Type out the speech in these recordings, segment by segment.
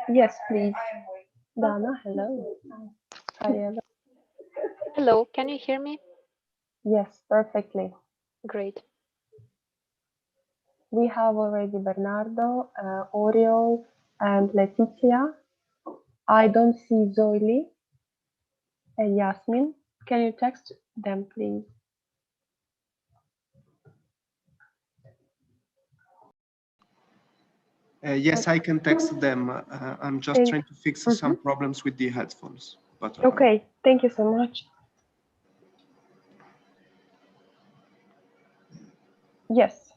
Yes, please. Dana, hello. Kyla. Hello, can you hear me? Yes, perfectly. Great. We have already Bernardo, Oriol, and Letizia. I don't see Zoili and Yasmin. Can you text them, please? Yes, I can text them. I'm just trying to fix some problems with the headphones. But okay, thank you so much. Yes.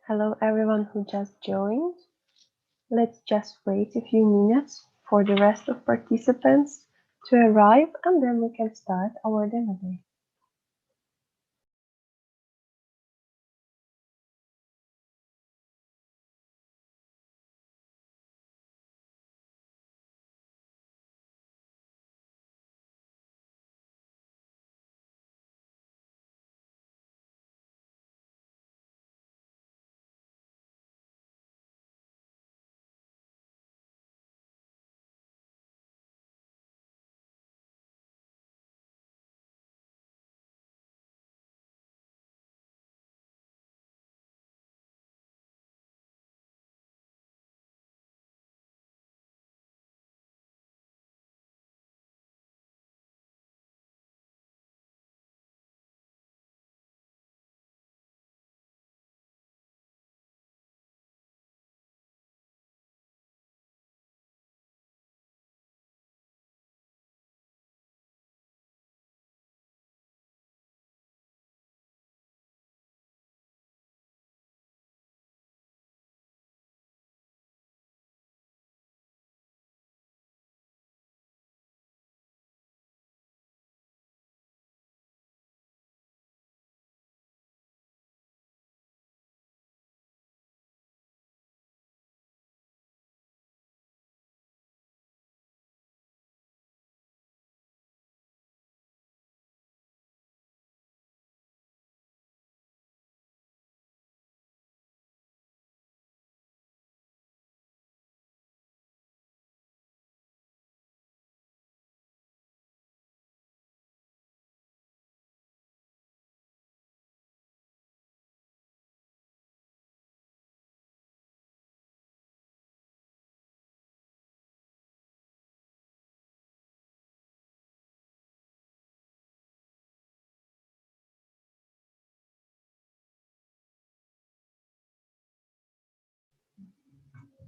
Hello, everyone who just joined. Let's just wait a few minutes for the rest of participants to arrive, and then we can start our demo day.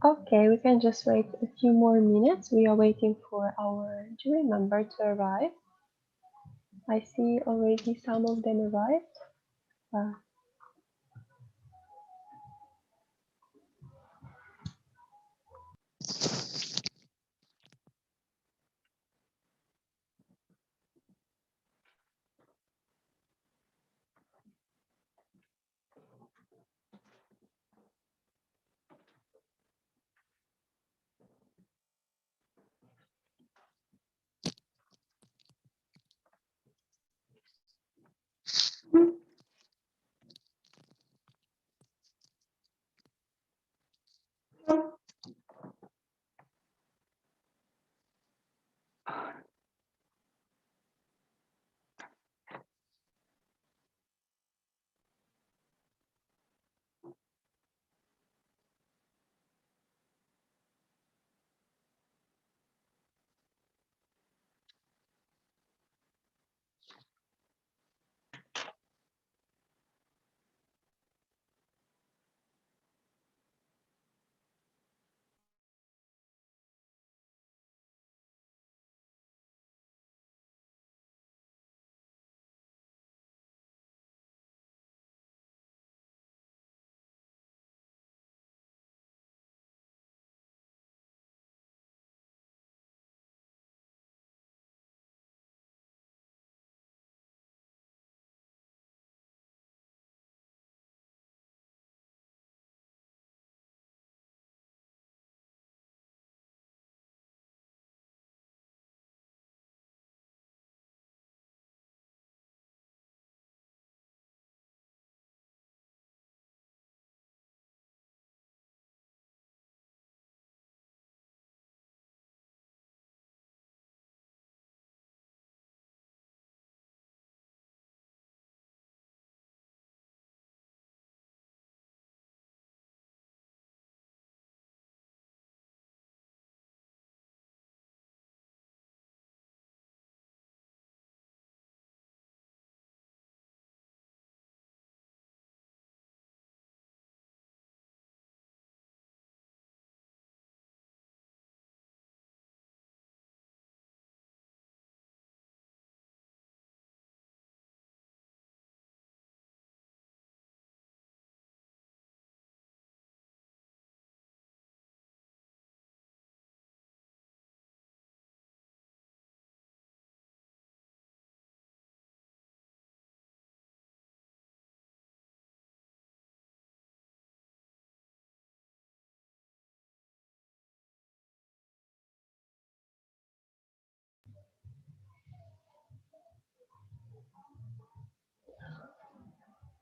Okay, we can just wait a few more minutes. We are waiting for our jury member to arrive. I see already some of them arrived.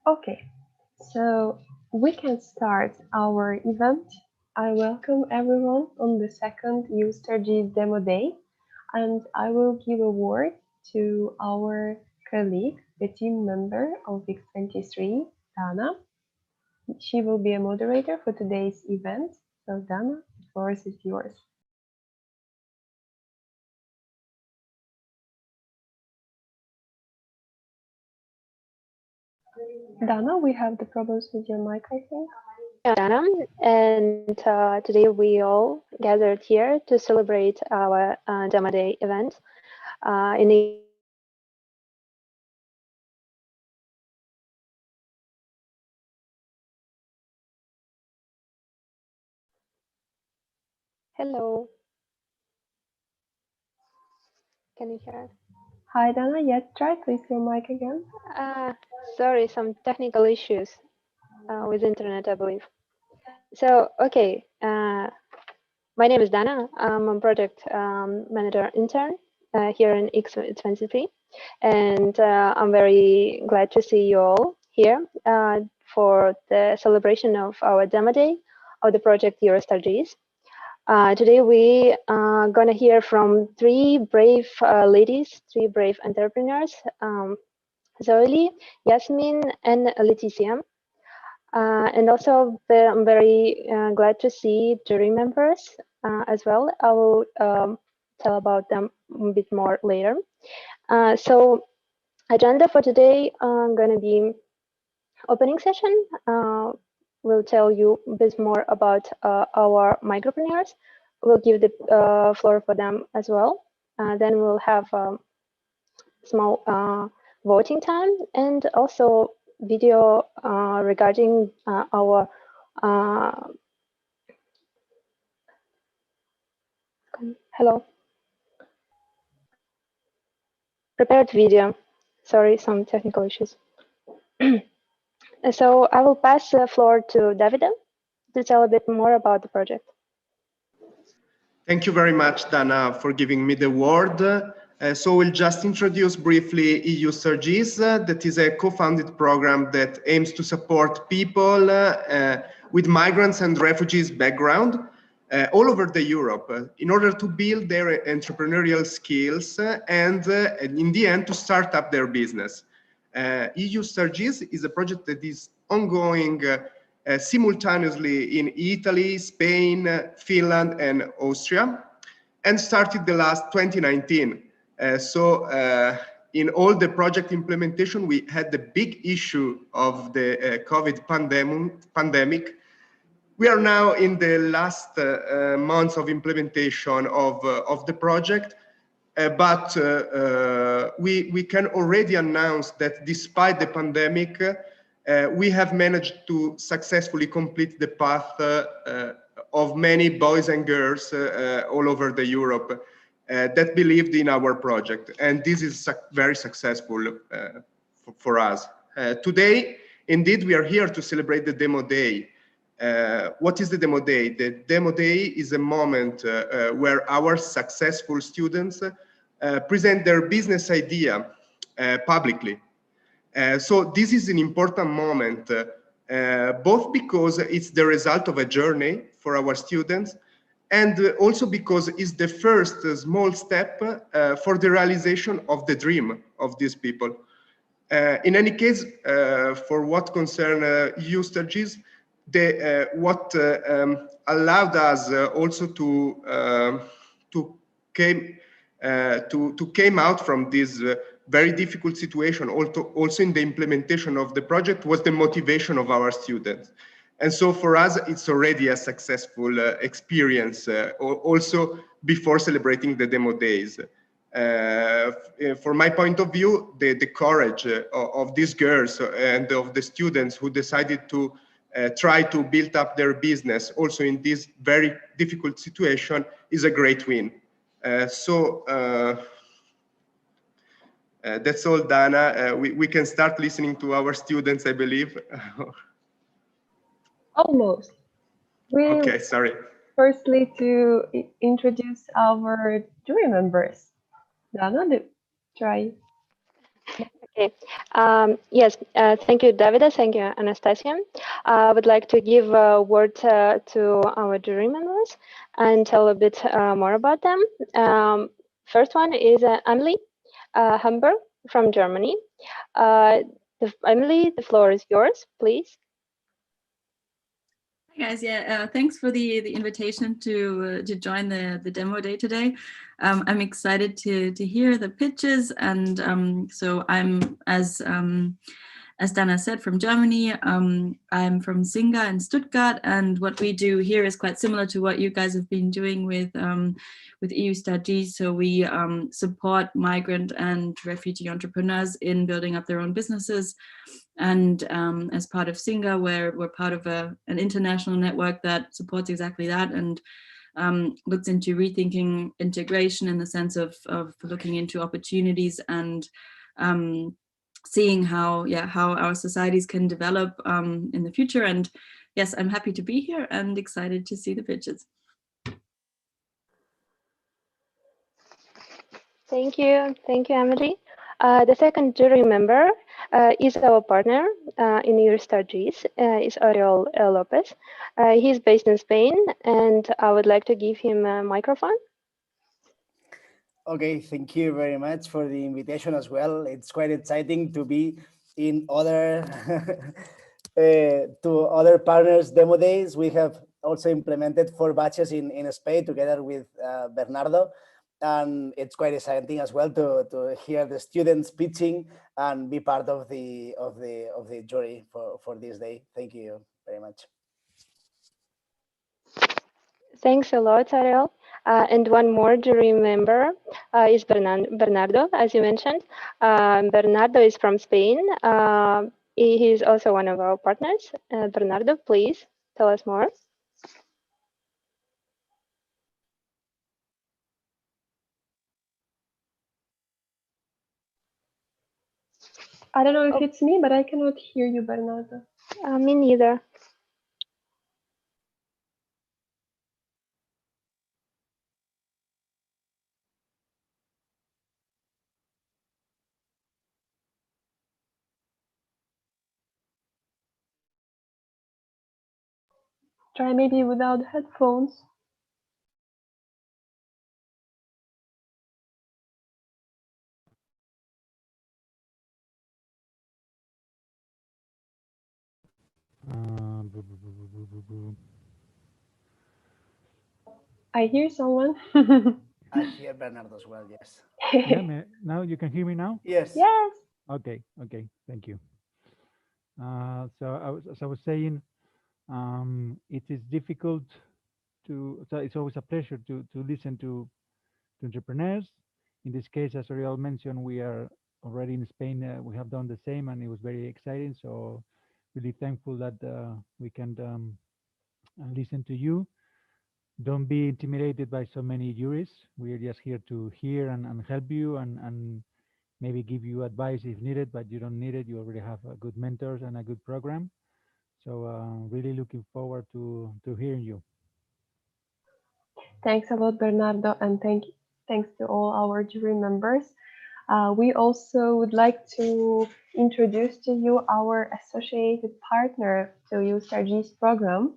Okay, so we can start our event. I welcome everyone on the second Eustartgees Demo Day, and I will give a word to our colleague, the team member of X23, Dana. She will be a moderator for today's event. So Dana, the floor is yours. Dana, we have the problems with your mic, I think. Dana, and today we all gathered here to celebrate our Demo Day event. Hello. Can you hear? Hi Dana, yes, try please your mic again. Sorry, some technical issues with internet, I believe. So, okay, my name is Dana. I'm a project manager intern here in X23, and I'm very glad to see you all here for the celebration of our demo day of the project Eustartgees. Today we are gonna hear from three brave ladies, three brave entrepreneurs, Zoe, Yasmin, and Leticia. And also, I'm very glad to see jury members as well. I will tell about them a bit more later. So, agenda for today, going to be opening session. We'll tell you a bit more about our micropreneurs. We'll give the floor for them as well. Then we'll have small voting time and also video regarding our hello prepared video. Sorry, some technical issues. So I will pass the floor to Davide to tell a bit more about the project. Thank you very much, Dana, for giving me the word. So we'll just introduce briefly Eustartgees. That is a co-founded program that aims to support people with migrants and refugees background all over the Europe in order to build their entrepreneurial skills and in the end to start up their business. Eustartgees is a project that is ongoing simultaneously in Italy, Spain, Finland, and Austria, and started the last 2019. In all the project implementation, we had the big issue of the COVID pandemic. We are now in the last months of implementation of the project, but we can already announce that despite the pandemic, we have managed to successfully complete the path of many boys and girls all over the Europe that believed in our project. And this is very successful for us. Today, indeed, we are here to celebrate the Demo Day. What is the Demo Day? The Demo Day is a moment where our successful students present their business idea publicly. So this is an important moment, both because it's the result of a journey for our students, and also because it's the first small step for the realization of the dream of these people. In any case, for what concerns Eustartgees, what allowed us also to came out from this very difficult situation, also in the implementation of the project, was the motivation of our students. And so for us, it's already a successful experience, also before celebrating the Demo Days. From my point of view, the courage of these girls and of the students who decided to try to build up their business also in this very difficult situation is a great win. That's all, Dana. We can start listening to our students, I believe. Almost. Okay, sorry. Firstly, to introduce our jury members. Dana, try. Okay. Yes. Thank you, Davida. Thank you, Anastasia. I would like to give a word to our jury members and tell a bit more about them. First one is Emily Humber from Germany. Emily, the floor is yours, please. Hi guys, yeah, thanks for the invitation to join the demo day today. I'm excited to hear the pitches, and so I'm as Dana said, from Germany. I'm from Singa in Stuttgart, and what we do here is quite similar to what you guys have been doing with Eustartgees. So we support migrant and refugee entrepreneurs in building up their own businesses. And as part of Singa, we're part of an international network that supports exactly that and looks into rethinking integration in the sense of looking into opportunities and seeing how our societies can develop in the future. And yes, I'm happy to be here and excited to see the pitches. Thank you, Emily. The second jury member is our partner in Eustartgees, is Oriol Lopez. He's based in Spain, and I would like to give him a microphone. Okay, thank you very much for the invitation as well. It's quite exciting to be in other to other partners demo days. We have also implemented 4 batches in Spain together with Bernardo. And it's quite exciting as well to hear the students pitching and be part of the jury for this day. Thank you very much. Thanks a lot, Ariel. And one more jury member is Bernardo, as you mentioned. Bernardo is from Spain. He is also one of our partners. Bernardo, please tell us more. I don't know if it's me, but I cannot hear you, Bernardo. Me neither. Try maybe without headphones. I hear someone. I hear Bernardo as well, yes. Yeah, now you can hear me now? Yes. Yes. Okay, thank you. As I was saying, it is difficult so it's always a pleasure to listen to entrepreneurs. In this case, as Oriol mentioned, we are already in Spain. We have done the same, and it was very exciting. So really thankful that we can listen to you. Don't be intimidated by so many juries. We are just here to hear and help you and maybe give you advice if needed, but you don't need it. You already have good mentors and a good program. So really looking forward to hearing you. Thanks a lot, Bernardo, and thanks to all our jury members. We also would like to introduce to you our associated partner to Eustartgees program.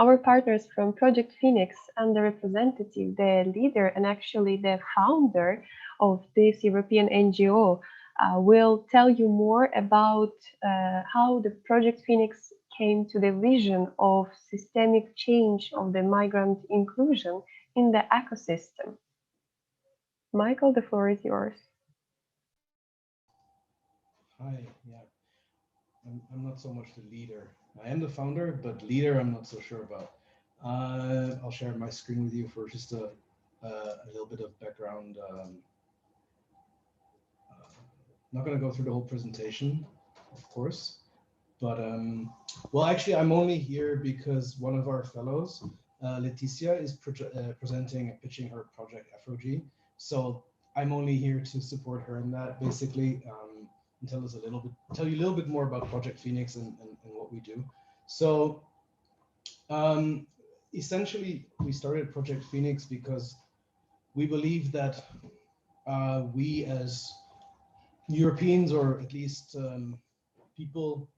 Our partners from Project Phoenix and the representative, the leader, and actually the founder of this European NGO will tell you more about how the Project Phoenix came to the vision of systemic change of the migrant inclusion in the ecosystem. Michael, the floor is yours. Hi, yeah. I'm not so much the leader. I am the founder, but leader I'm not so sure about. I'll share my screen with you for just a little bit of background. Not going to go through the whole presentation, of course, but well, actually, I'm only here because one of our fellows, Leticia, is pitching her project Afro-G. So I'm only here to support her in that, basically. And tell you a little bit more about Project Phoenix and what we do. So essentially, we started Project Phoenix because we believe that we as Europeans, or at least people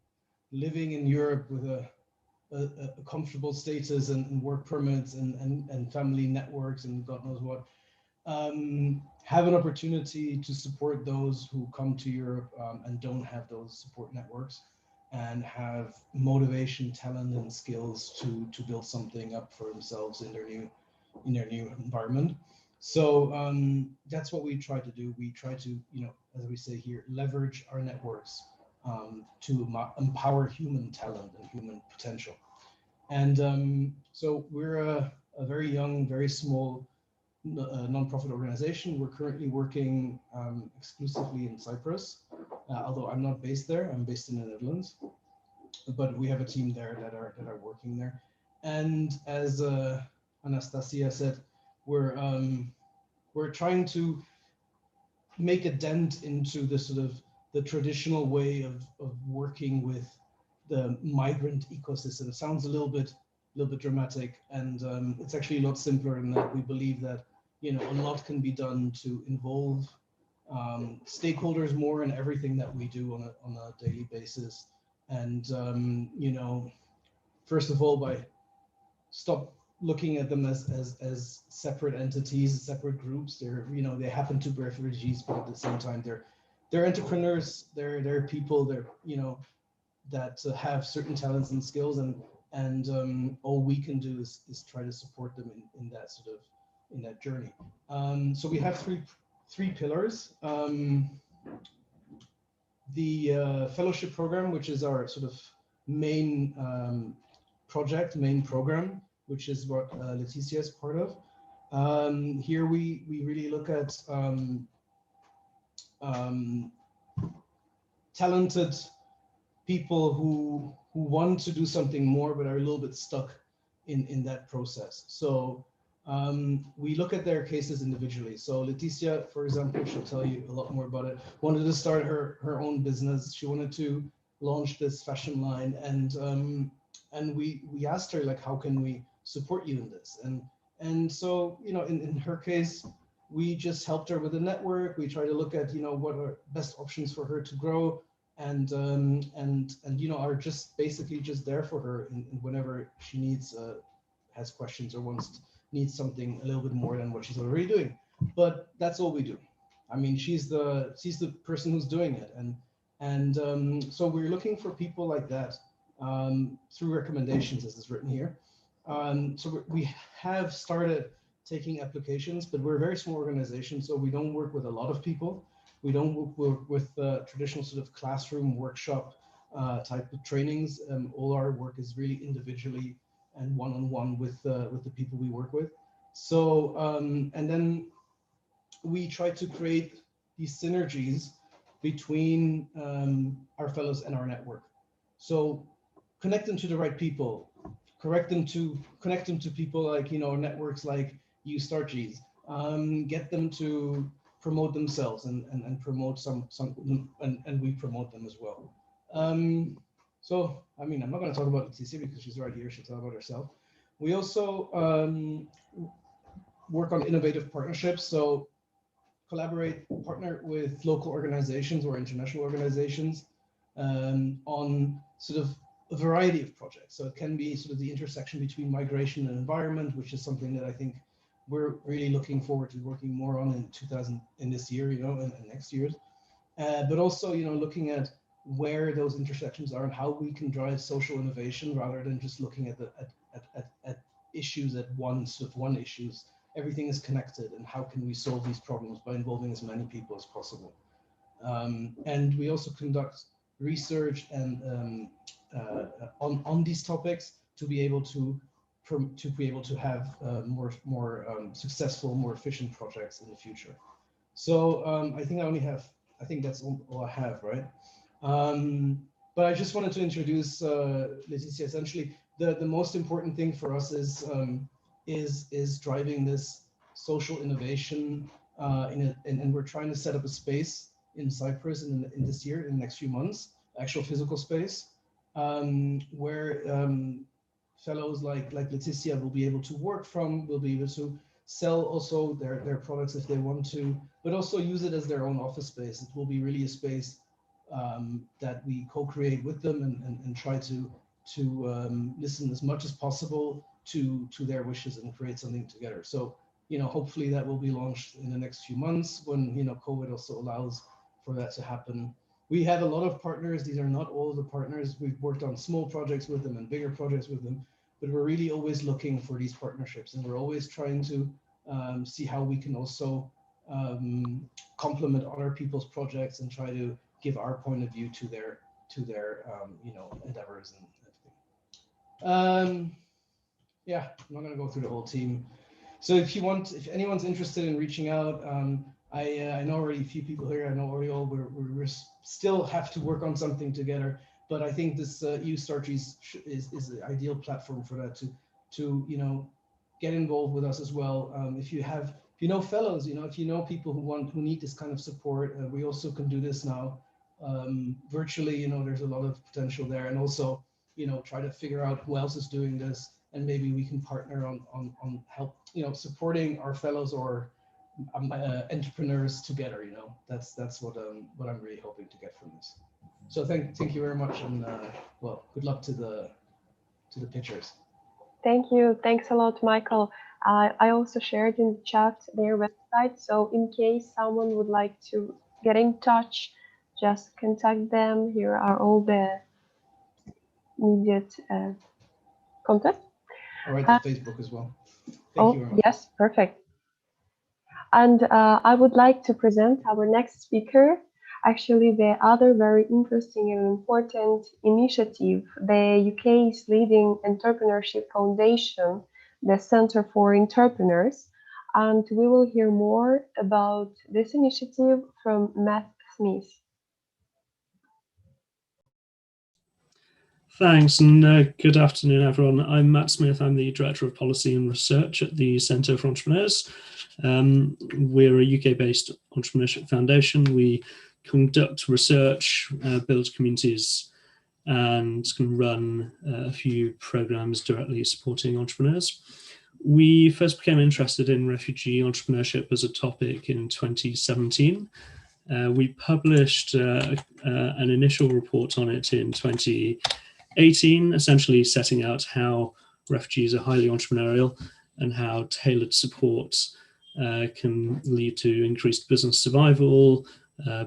living in Europe with a comfortable status and work permits and family networks and God knows what, have an opportunity to support those who come to Europe and don't have those support networks, and have motivation, talent, and skills to build something up for themselves in their new environment. So that's what we try to do. We try to, as we say here, leverage our networks to empower human talent and human potential. And so we're a very young, very small nonprofit organization. We're currently working exclusively in Cyprus, although I'm not based there. I'm based in the Netherlands, but we have a team there that are working there. And as Anastasia said, we're trying to make a dent into the sort of the traditional way of working with the migrant ecosystem. It sounds a little bit dramatic, and it's actually a lot simpler in that we believe that a lot can be done to involve stakeholders more in everything that we do on a daily basis. And first of all, by stop looking at them as separate entities, separate groups. They happen to be refugees, but at the same time they're entrepreneurs, they're people, that have certain talents and skills, and all we can do is try to support them in that journey. So we have three pillars. The fellowship program, which is our sort of main main program, which is what Leticia is part of. Here we really look at talented people who want to do something more but are a little bit stuck in that process. So we look at their cases individually. So Leticia, for example, she'll tell you a lot more about it, wanted to start her own business. She wanted to launch this fashion line, and we asked her, like, how can we support you in this? And so, in her case, we just helped her with a network. We try to look at, what are best options for her to grow, and are just basically just there for her in whenever she needs, has questions, or needs something a little bit more than what she's already doing. But that's all we do. I mean, she's the person who's doing it, and so we're looking for people like that through recommendations, as is written here. So we have started taking applications, but we're a very small organization, so we don't work with a lot of people. We don't work with traditional sort of classroom workshop type of trainings. All our work is really individually and one-on-one with the people we work with. So and then we try to create these synergies between our fellows and our network. So connect them to the right people. Connect them to people like, networks like Eustartgees. Get them to promote themselves and promote some and we promote them as well. So I mean, I'm not going to talk about Leticia because she's right here. She'll tell about herself. We also work on innovative partnerships. So partner with local organizations or international organizations on sort of a variety of projects. So it can be sort of the intersection between migration and environment, which is something that I think we're really looking forward to working more on in this year, and next year's. But also, looking at where those intersections are and how we can drive social innovation rather than just looking at issues at one issues. Everything is connected, and how can we solve these problems by involving as many people as possible? And we also conduct research and on these topics to be able to have more successful, more efficient projects in the future. So I think that's all I have, right? But I just wanted to introduce Leticia. Essentially, the most important thing for us is driving this social innovation, and we're trying to set up a space in Cyprus in this year, in the next few months, actual physical space, where fellows like Leticia will be able to work from, will be able to sell also their products if they want to, but also use it as their own office space. It will be really a space that we co-create with them and try to listen as much as possible to their wishes and create something together. So, hopefully that will be launched in the next few months when, COVID also allows for that to happen. We have a lot of partners. These are not all the partners. We've worked on small projects with them and bigger projects with them, but we're really always looking for these partnerships, and we're always trying to see how we can also complement other people's projects and try to give our point of view to their endeavors and everything. Yeah, I'm not going to go through the whole team. So if anyone's interested in reaching out, I know already a few people here. I know Oriol. We still have to work on something together, but I think this Eustartgees is the ideal platform for that to get involved with us as well. If you know fellows, if you know people who need this kind of support, we also can do this now virtually. There's a lot of potential there, and also try to figure out who else is doing this, and maybe we can partner on help supporting our fellows or entrepreneurs together. That's what I'm really hoping to get from this. So thank you very much, and well, good luck to the pitchers. Thank you. Thanks a lot, Michael. I also shared in the chat their website. So in case someone would like to get in touch, just contact them. Here are all the immediate contacts. All right, the Facebook as well. Thank you very much. Yes, perfect. And I would like to present our next speaker. Actually, the other very interesting and important initiative, the UK's leading entrepreneurship foundation, the Centre for Entrepreneurs. And we will hear more about this initiative from Matt Smith. Thanks, and good afternoon, everyone. I'm Matt Smith. I'm the Director of Policy and Research at the Centre for Entrepreneurs. We're a UK-based entrepreneurship foundation. We conduct research, build communities, and can run a few programs directly supporting entrepreneurs. We first became interested in refugee entrepreneurship as a topic in 2017. We published an initial report on it in 2018, essentially setting out how refugees are highly entrepreneurial and how tailored support can lead to increased business survival,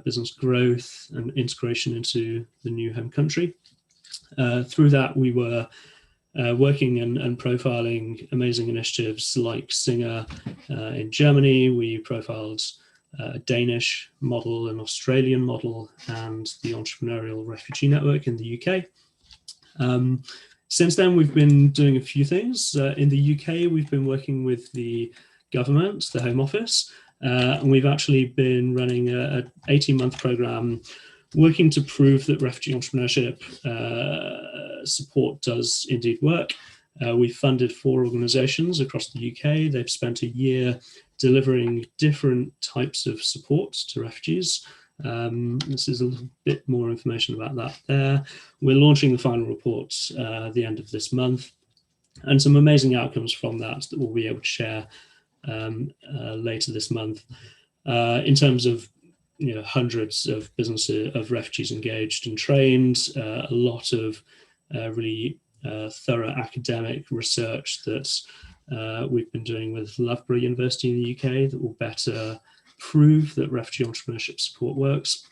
business growth, and integration into the new home country. Through that, we were working and profiling amazing initiatives like Singer in Germany. We profiled a Danish model, an Australian model, and the Entrepreneurial Refugee Network in the UK. Since then, we've been doing a few things. In the UK, we've been working with the government, the Home Office, and we've actually been running an 18-month program working to prove that refugee entrepreneurship support does indeed work. We've funded 4 organisations across the UK. They've spent a year delivering different types of support to refugees. This is a little bit more information about that there. We're launching the final report at the end of this month, and some amazing outcomes from that we'll be able to share later this month. In terms of hundreds of businesses of refugees engaged and trained, a lot of really thorough academic research that we've been doing with Loughborough University in the UK that will better prove that refugee entrepreneurship support works.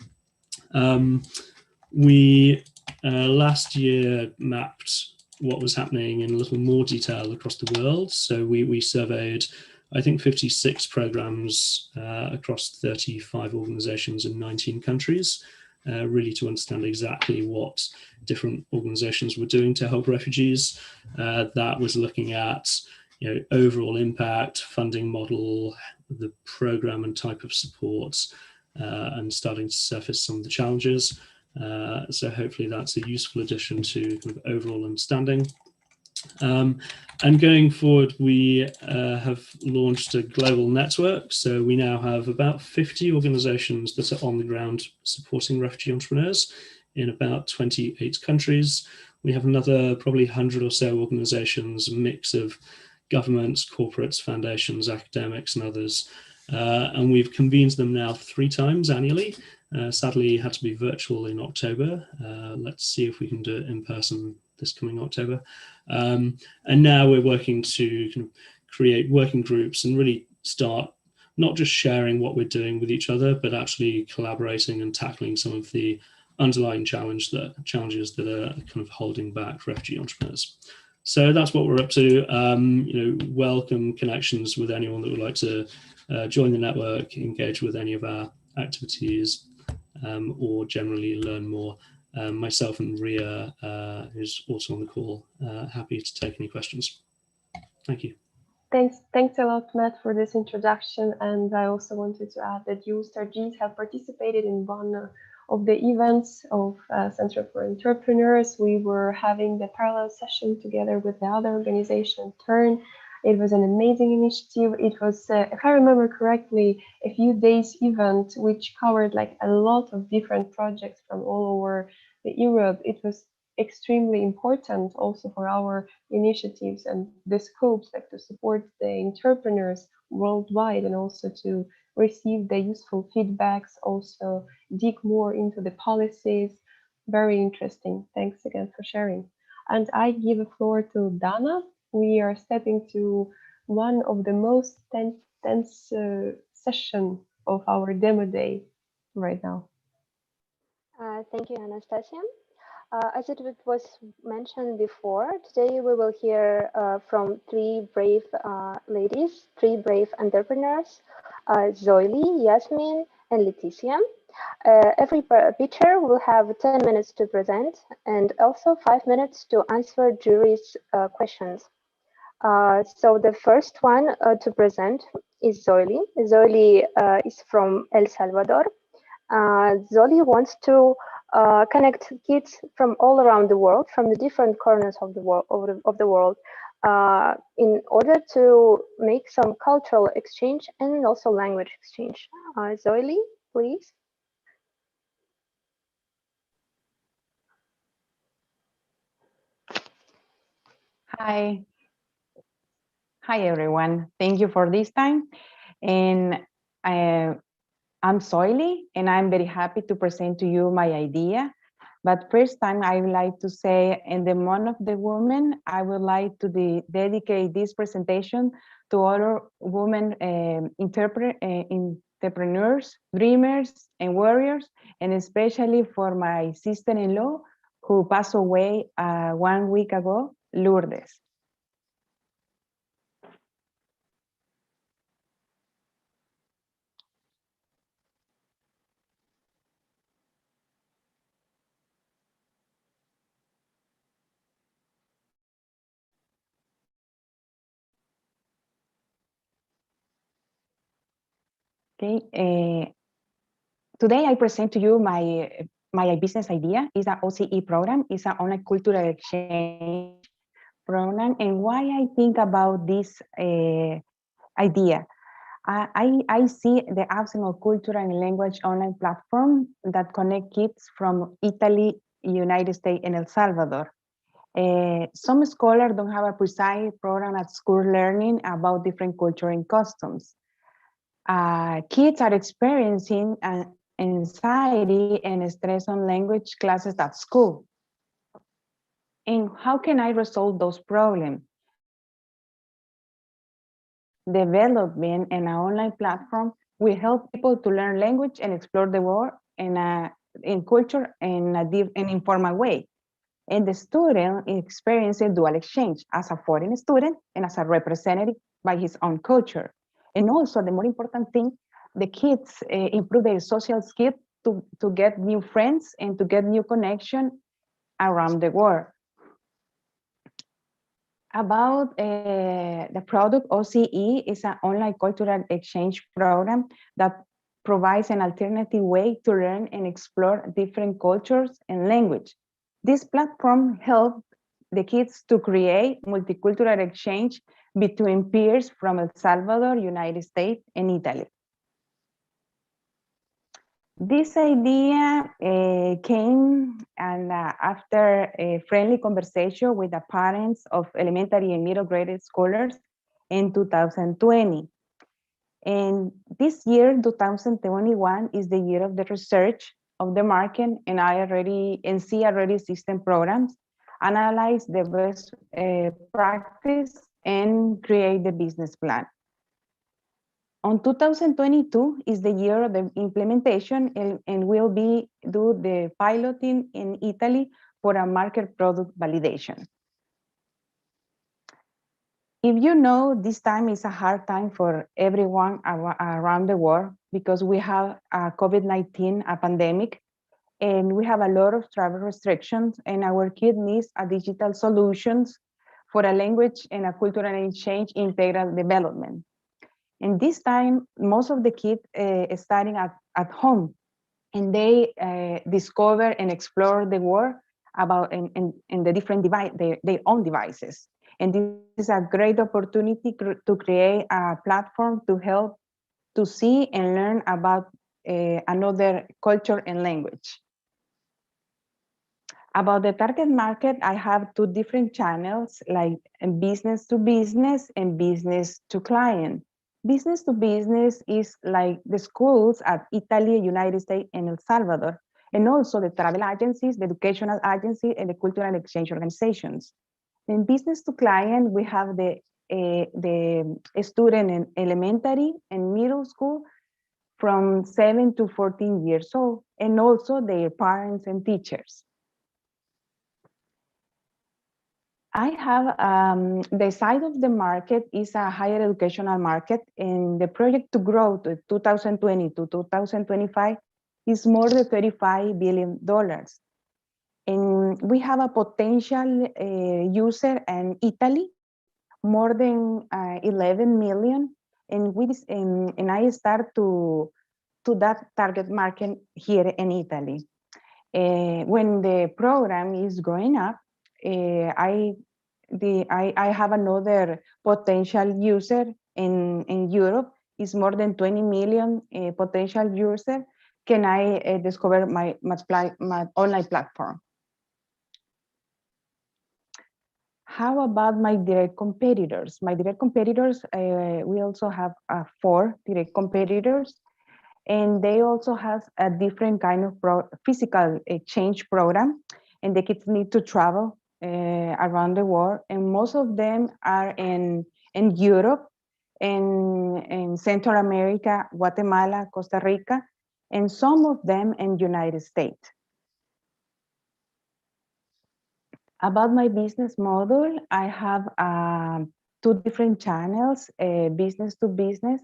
We last year mapped what was happening in a little more detail across the world. So we surveyed, I think, 56 programs across 35 organizations in 19 countries, really to understand exactly what different organizations were doing to help refugees. That was looking at overall impact, funding model, the program and type of support, and starting to surface some of the challenges. So hopefully that's a useful addition to kind of overall understanding. And going forward, we have launched a global network. So we now have about 50 organizations that are on the ground supporting refugee entrepreneurs in about 28 countries. We have another probably 100 or so organizations, a mix of governments, corporates, foundations, academics, and others. And we've convened them now 3 times annually. Sadly, it had to be virtual in October. Let's see if we can do it in person this coming October. And now we're working to kind of create working groups and really start not just sharing what we're doing with each other, but actually collaborating and tackling some of the underlying challenges that are kind of holding back refugee entrepreneurs. So that's what we're up to. Welcome connections with anyone that would like to join the network, engage with any of our activities, or generally learn more. Myself and Ria, who's also on the call, happy to take any questions. Thank you. Thanks a lot, Matt, for this introduction. And I also wanted to add that Eustartgees have participated in one of the events of Center for Entrepreneurs. We were having the parallel session together with the other organization, Turn. It was an amazing initiative. It was, if I remember correctly, a few days event which covered like a lot of different projects from all over Europe. It was extremely important also for our initiatives and the scopes, like to support the entrepreneurs worldwide and also to receive the useful feedbacks, also dig more into the policies. Very interesting. Thanks again for sharing. And I give the floor to Dana. We are stepping to one of the most tense session of our demo day right now. Thank you, Anastasia. As it was mentioned before, today we will hear from 3 brave ladies, 3 brave entrepreneurs, Zoili, Yasmin, and Leticia. Every pitcher will have 10 minutes to present and also 5 minutes to answer jury's questions. So the first one to present is Zoili. Zoili is from El Salvador. Zoili wants to connect kids from all around the world, from the different corners of the world, in order to make some cultural exchange and also language exchange. Zoili, please. Hi. Hi, everyone. Thank you for this time. And I'm Zoili, and I'm very happy to present to you my idea. But first time, I would like to say, in the month of the women, I would like to dedicate this presentation to all women entrepreneurs, dreamers, and warriors, and especially for my sister-in-law who passed away 1 week ago, Lourdes. Okay. Today I present to you my business idea. Is an OCE program. It's an online cultural exchange program. And why I think about this idea? I see the absence of culture and language online platform that connect kids from Italy, United States, and El Salvador. Some scholars don't have a precise program at school learning about different culture and customs. Kids are experiencing anxiety and stress on language classes at school. And how can I resolve those problems? Development in an online platform will help people to learn language and explore the world in culture in an informal way. And the student experiences dual exchange as a foreign student and as a representative by his own culture. And also, the more important thing, the kids improve their social skills to get new friends and to get new connection around the world. About the product, OCE is an online cultural exchange program that provides an alternative way to learn and explore different cultures and language. This platform helps the kids to create multicultural exchange between peers from El Salvador, United States, and Italy. This idea came after a friendly conversation with the parents of elementary and middle grade scholars in 2020. And this year, 2021, is the year of the research of the market, and see already system programs, analyze the best practice, and create the business plan. On 2022 is the year of the implementation, and we'll do the piloting in Italy for a market product validation. If you know, this time is a hard time for everyone around the world because we have a COVID-19, a pandemic, and we have a lot of travel restrictions, and our kids need a digital solutions for a language and a cultural exchange integral development. And this time, most of the kids studying at home, and they discover and explore the world about in the different their own devices. And this is a great opportunity to create a platform to help to see and learn about another culture and language. About the target market, I have two different channels, like business to business and business to client. Business to business is like the schools at Italy, United States, and El Salvador, and also the travel agencies, the educational agencies, and the cultural exchange organizations. In business to client, we have the student in elementary and middle school from 7 to 14 years old, and also their parents and teachers. I have the side of the market is a higher educational market, and the project to grow to 2020 to 2025 is more than $35 billion. And we have a potential user in Italy, more than 11 million. And I start to that target market here in Italy. When the program is growing up, I have another potential user in Europe. Is more than 20 million potential user. Can I discover my online platform? How about my direct competitors? My direct competitors, we also have 4 direct competitors, and they also have a different kind of physical exchange program, and the kids need to travel around the world, and most of them are in Europe, in Central America, Guatemala, Costa Rica, and some of them in United States. About my business model, I have 2 different channels, business to business,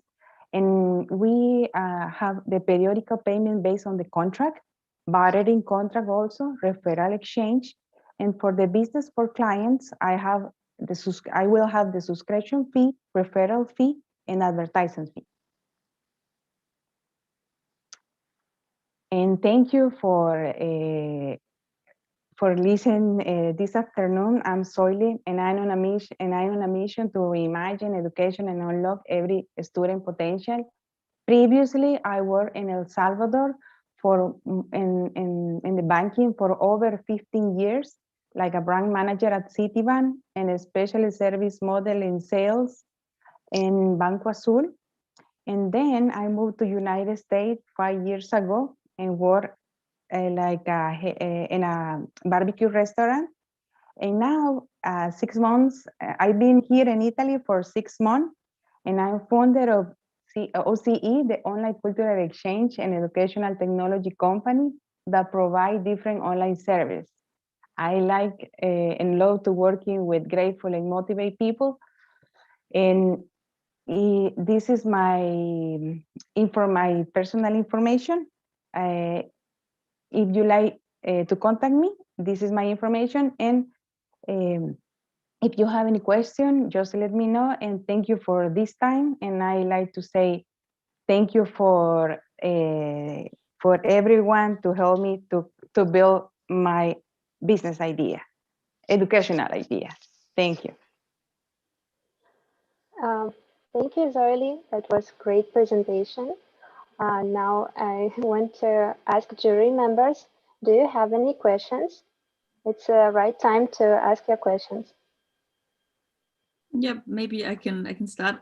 and we have the periodical payment based on the contract, bartering contract also, referral exchange, and for the business for clients, I will have the subscription fee, referral fee, and advertising fee. And thank you for listening this afternoon. I'm Soily, and I'm on a mission to reimagine education and unlock every student potential. Previously, I worked in El Salvador in the banking for over 15 years, like a brand manager at Citibank, and a specialist service model in sales in Banco Azul. And then I moved to United States 5 years ago and worked in a barbecue restaurant. And now 6 months, I've been here in Italy for 6 months, and I'm founder of OCE, the Online Cultural Exchange and Educational Technology Company that provide different online service. I like and love to working with grateful and motivate people. And this is my personal information. If you like to contact me, this is my information. And if you have any question, just let me know. And thank you for this time. And I like to say thank you for everyone to help me to build my business idea, educational idea. Thank you. Thank you, Soily. That was a great presentation. Now I want to ask jury members, do you have any questions? It's the right time to ask your questions. Yeah, maybe I can start.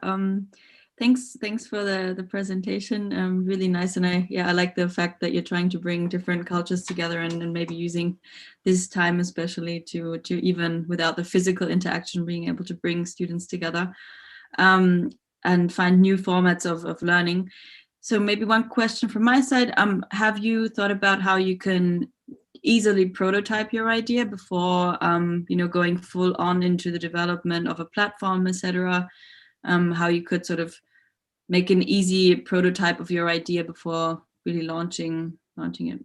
Thanks for the presentation. Really nice, and I like the fact that you're trying to bring different cultures together, and maybe using this time especially to even without the physical interaction, being able to bring students together and find new formats of learning. So maybe one question from my side: have you thought about how you can easily prototype your idea before going full on into the development of a platform, etc.? How you could sort of make an easy prototype of your idea before really launching it.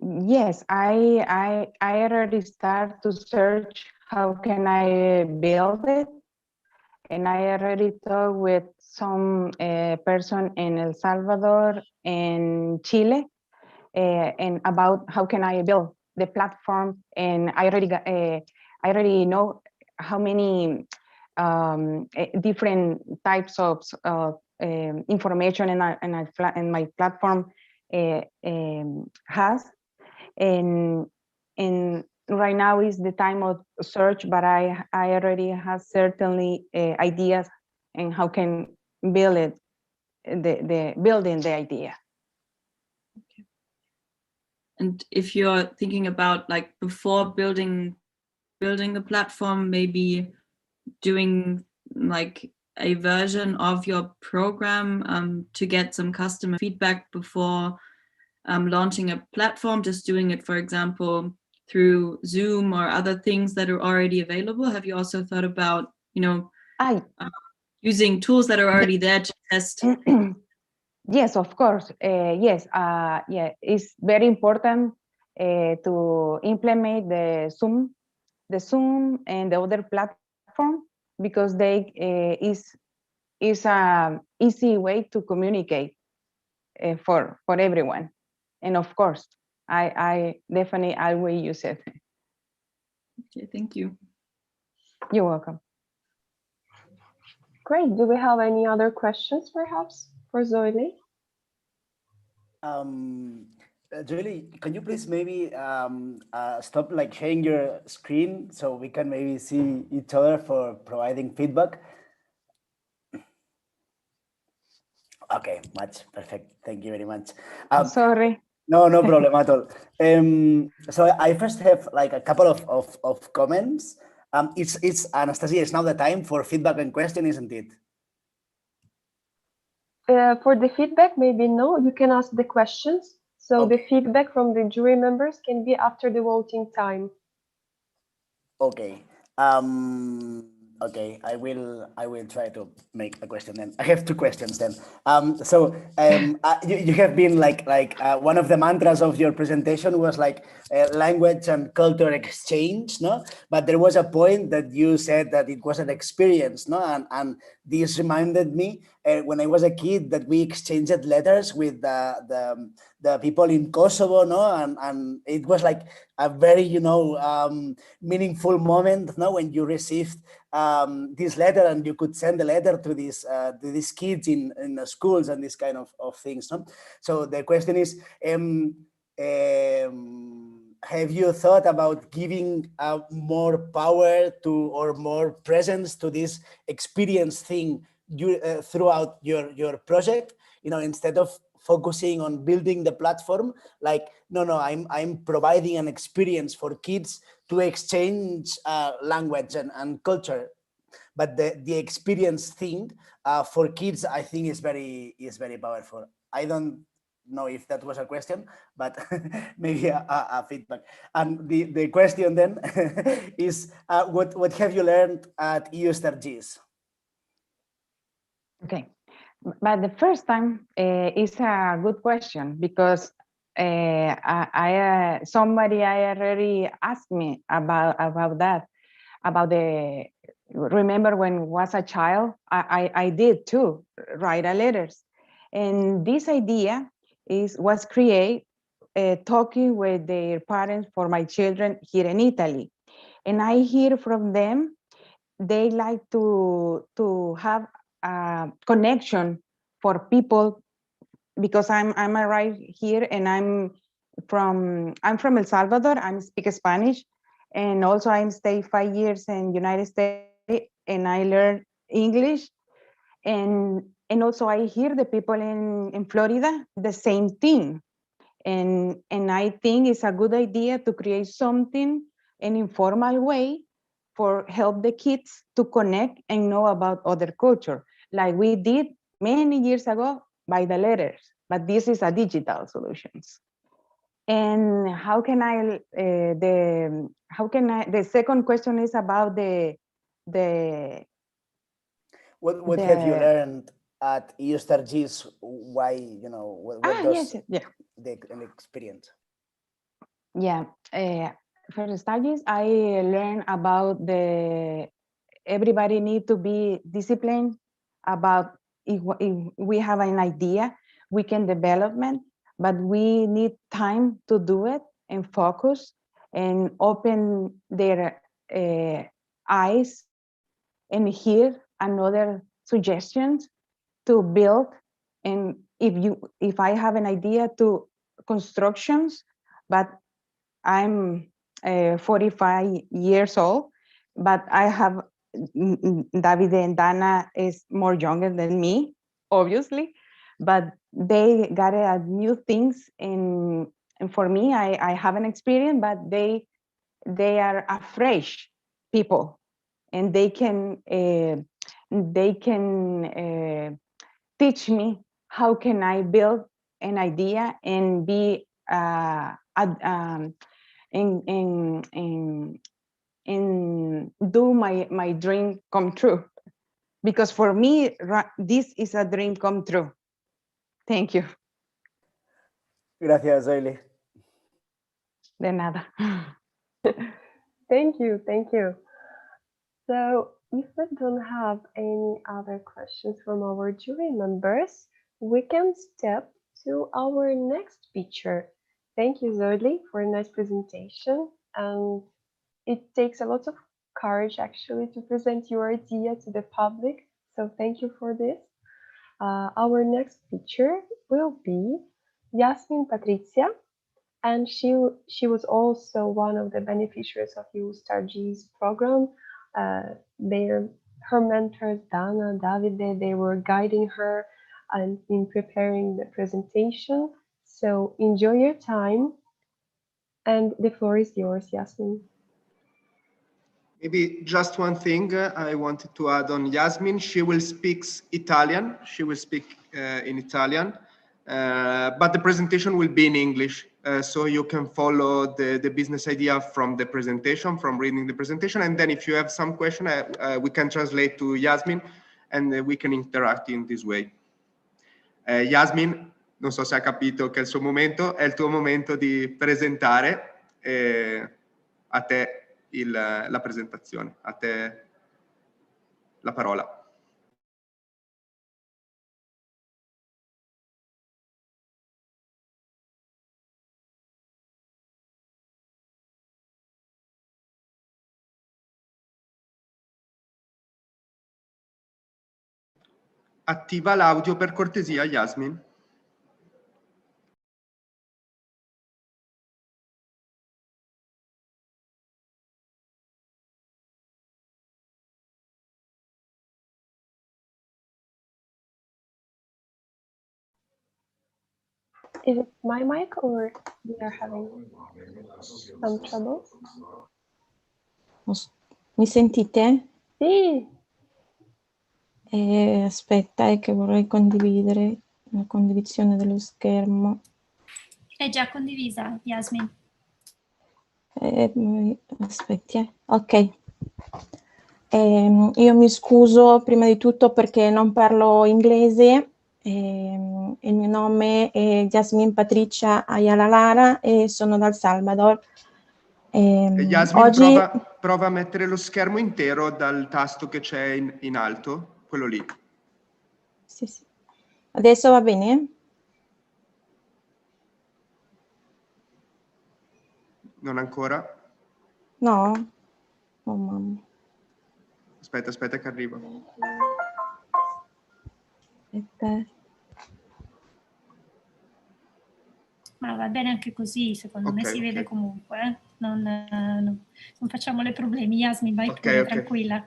Yes, I already start to search how can I build it, and I already talked with some person in El Salvador and Chile, and about how can I build the platform, and I already know how many different types of information in my platform has, and right now is the time of search, but I already have certainly ideas and how can build it, the building the idea. Okay. And if you're thinking about like before building the platform, maybe doing like a version of your program to get some customer feedback before launching a platform, just doing it, for example, through Zoom or other things that are already available? Have you also thought about, using tools that are already there to test? Yes, of course. Yes, yeah, it's very important to implement the Zoom and the other platform, because they is a easy way to communicate for everyone. And of course, I definitely I will use it. Okay, thank you. You're welcome. Great. Do we have any other questions, perhaps, for Zoe? Julie, can you please maybe stop like sharing your screen so we can maybe see each other for providing feedback? Okay, perfect. Thank you very much. Sorry. No problem at all. So I first have like a couple of comments. It's Anastasia, it's now the time for feedback and question, isn't it? For the feedback, maybe no, you can ask the questions. So Okay. the feedback from the jury members can be after the voting time. Okay. Okay, I will try to make a question then. I have two questions then. You have been like one of the mantras of your presentation was like language and culture exchange, no? But there was a point that you said that it was an experience, no? And this reminded me when I was a kid that we exchanged letters with the people in Kosovo, no? And it was like a very, meaningful moment, no? When you received this letter and you could send the letter to these kids in the schools and this kind of things, no? So the question is, have you thought about giving more power to or more presence to this experience thing throughout your project? Instead of focusing on building the platform, like no, I'm providing an experience for kids to exchange language and culture, but the experience thing for kids, I think, is very powerful. I don't know if that was a question, but maybe a feedback. And the question then is, what have you learned at Eustartgees? Okay, but the first time is a good question, because somebody already asked me about that, about remember when was a child, I did too, write letters. And this idea was created talking with their parents for my children here in Italy. And I hear from them, they like to have a connection for people, because I'm arrived here and I'm from El Salvador. I speak Spanish, and also I'm stay 5 years in United States, and I learn English. And also I hear the people in Florida, the same thing. And I think it's a good idea to create something, an informal way for help the kids to connect and know about other culture, like we did many years ago by the letters, but this is a digital solutions. And how can I, the second question is about what have you learned at Eustartgees? Why, you know, what does yes, the experience? Yeah, for the Eustartgees, I learned about everybody need to be disciplined about if we have an idea, we can development, but we need time to do it and focus and open their eyes and hear another suggestions to build. And if I have an idea to constructions, but I'm 45 years old, but I have David and Dana is more younger than me, obviously, but they got new things. And for me, I haven't experienced, but they are a fresh people, and they can teach me how can I build an idea and be and do my dream come true, because for me this is a dream come true. Thank you. Gracias, Zoili. De nada. Thank you, thank you. So if we don't have any other questions from our jury members, we can step to our next speaker. Thank you, Zoili, for a nice presentation. And it takes a lot of courage actually to present your idea to the public. So thank you for this. Our next speaker will be Yasmin Patricia, and she was also one of the beneficiaries of Eustartgees program. Her mentors, Dana, Davide, they were guiding her and in preparing the presentation. So enjoy your time, and the floor is yours, Yasmin. Maybe just one thing I wanted to add on Yasmin. She will speak Italian. She will speak in Italian, but the presentation will be in English. So you can follow the business idea from the presentation, from reading the presentation. And then if you have some question, we can translate to Yasmin and we can interact in this way. Yasmin, non so se ha capito che è il suo momento, è il tuo momento di presentare. A te la presentazione, a te la parola. Attiva l'audio per cortesia, Yasmin. Is it my mic or we are having some trouble? Mi sentite? Sì. Aspetta, è che vorrei condividere la condivisione dello schermo. È già condivisa, Yasmin. Aspetti, ok. Io mi scuso prima di tutto perché non parlo inglese. Il mio nome è Yasmin Patricia Ayala Lara e sono dal Salvador. Yasmin, oggi... prova a mettere lo schermo intero dal tasto che c'è in alto, quello lì. Sì, sì. Adesso va bene? Non ancora? No? Oh mamma. Aspetta che arriva. Aspetta. Ma va bene anche così, secondo me si vede comunque. Non facciamo le problemi. Yasmin, vai pure, tranquilla.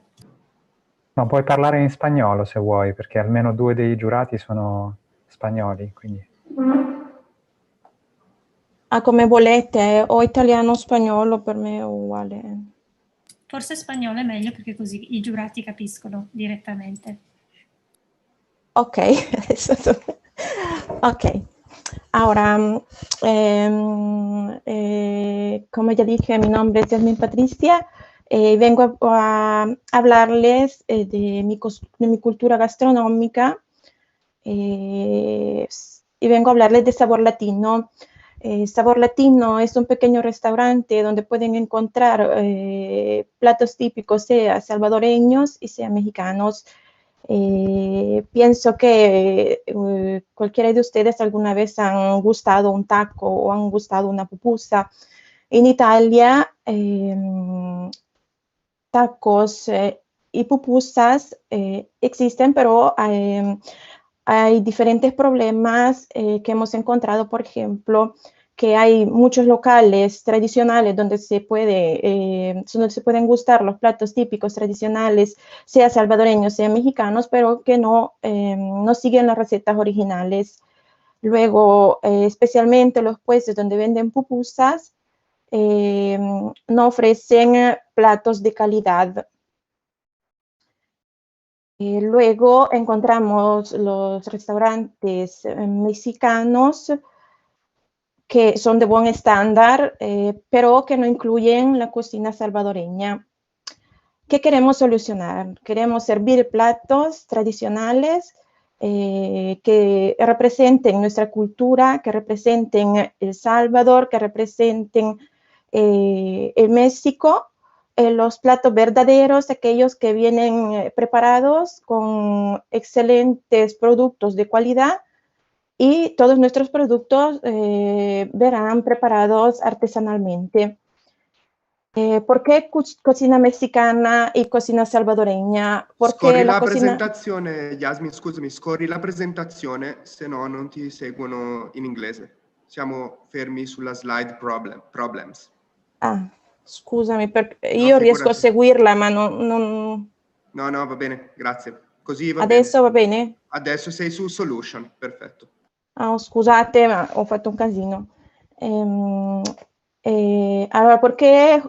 No, puoi parlare in spagnolo se vuoi, perché almeno 2 dei giurati sono spagnoli, quindi... Ah, come volete, o italiano o spagnolo, per me è uguale. Forse spagnolo è meglio perché così i giurati capiscono direttamente. Ok, ok. Ahora, como ya dije, mi nombre es Yasmin Patricia. Vengo a hablarles de mi cultura gastronómica y vengo a hablarles de Sabor Latino. Sabor Latino es un pequeño restaurante donde pueden encontrar platos típicos, sea salvadoreños y sea mexicanos. Pienso que cualquiera de ustedes alguna vez han gustado un taco o han gustado una pupusa. En Italia, tacos y pupusas existen, pero hay diferentes problemas que hemos encontrado, por ejemplo, que hay muchos locales tradicionales donde donde se pueden gustar los platos típicos tradicionales, sea salvadoreños, sea mexicanos, pero que no siguen las recetas originales. Luego, especialmente los puestos donde venden pupusas, no ofrecen platos de calidad. Luego encontramos los restaurantes mexicanos que son de buen estándar, pero que no incluyen la cocina salvadoreña. ¿Qué queremos solucionar? Queremos servir platos tradicionales que representen nuestra cultura, que representen El Salvador, que representen el México, los platos verdaderos, aquellos que vienen preparados con excelentes productos de calidad, y todos nuestros productos verán preparados artesanalmente. ¿Por qué cocina mexicana y cocina salvadoreña? Porque Scorri la la cocina... presentazione, Yasmin, scusami, scorri la presentazione, se no non ti seguono in inglese. Siamo fermi sulla slide problems. Ah, scusami, No, io riesco a figurati. seguirla, ma non... No, va bene, grazie. Così va Adesso bene. va bene? Adesso sei su solution, perfetto. Ah, scusate, ma ho fatto un casino. Allora, ¿por qué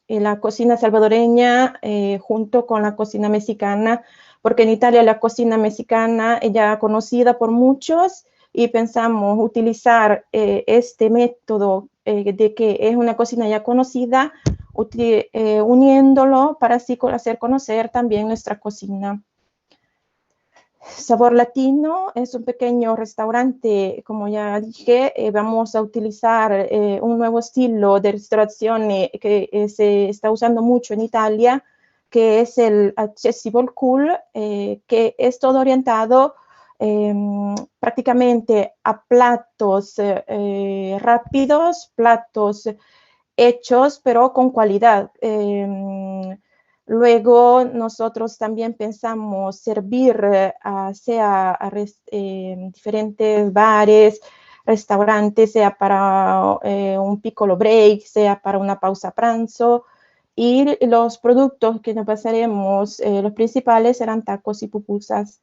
la cocina salvadoreña junto con la cocina mexicana? Porque en Italia la cocina mexicana es ya conocida por muchos y pensamos utilizar este método de que es una cocina ya conocida, uniéndolo para así hacer conocer también nuestra cocina. Sabor Latino es un pequeño restaurante, como ya dije, vamos a utilizar un nuevo estilo de restauración que se está usando mucho en Italia, que es el accessible cool, que es todo orientado prácticamente a platos rápidos, platos hechos, pero con calidad. Luego nosotros también pensamos servir sea a diferentes bares, restaurantes, sea para un piccolo break, sea para una pausa pranzo. Y los productos que nos pasaremos, los principales serán tacos y pupusas.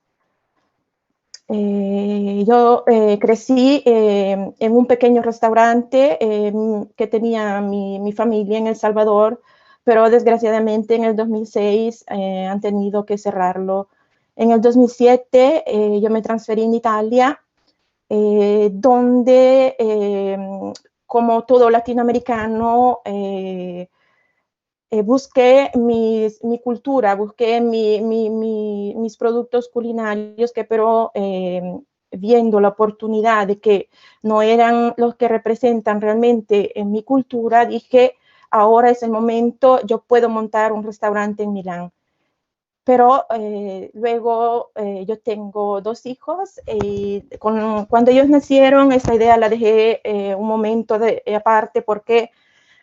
Yo crecí en un pequeño restaurante que tenía mi familia en El Salvador, pero desgraciadamente en el 2006 han tenido que cerrarlo. En el 2007 yo me transferí en Italia, donde, como todo latinoamericano, busqué mi cultura, busqué mis productos culinarios, que pero viendo la oportunidad de que no eran los que representan realmente en mi cultura, dije, ahora es el momento, yo puedo montar un restaurante en Milán. Pero luego yo tengo 2 hijos y cuando ellos nacieron, esta idea la dejé un momento aparte porque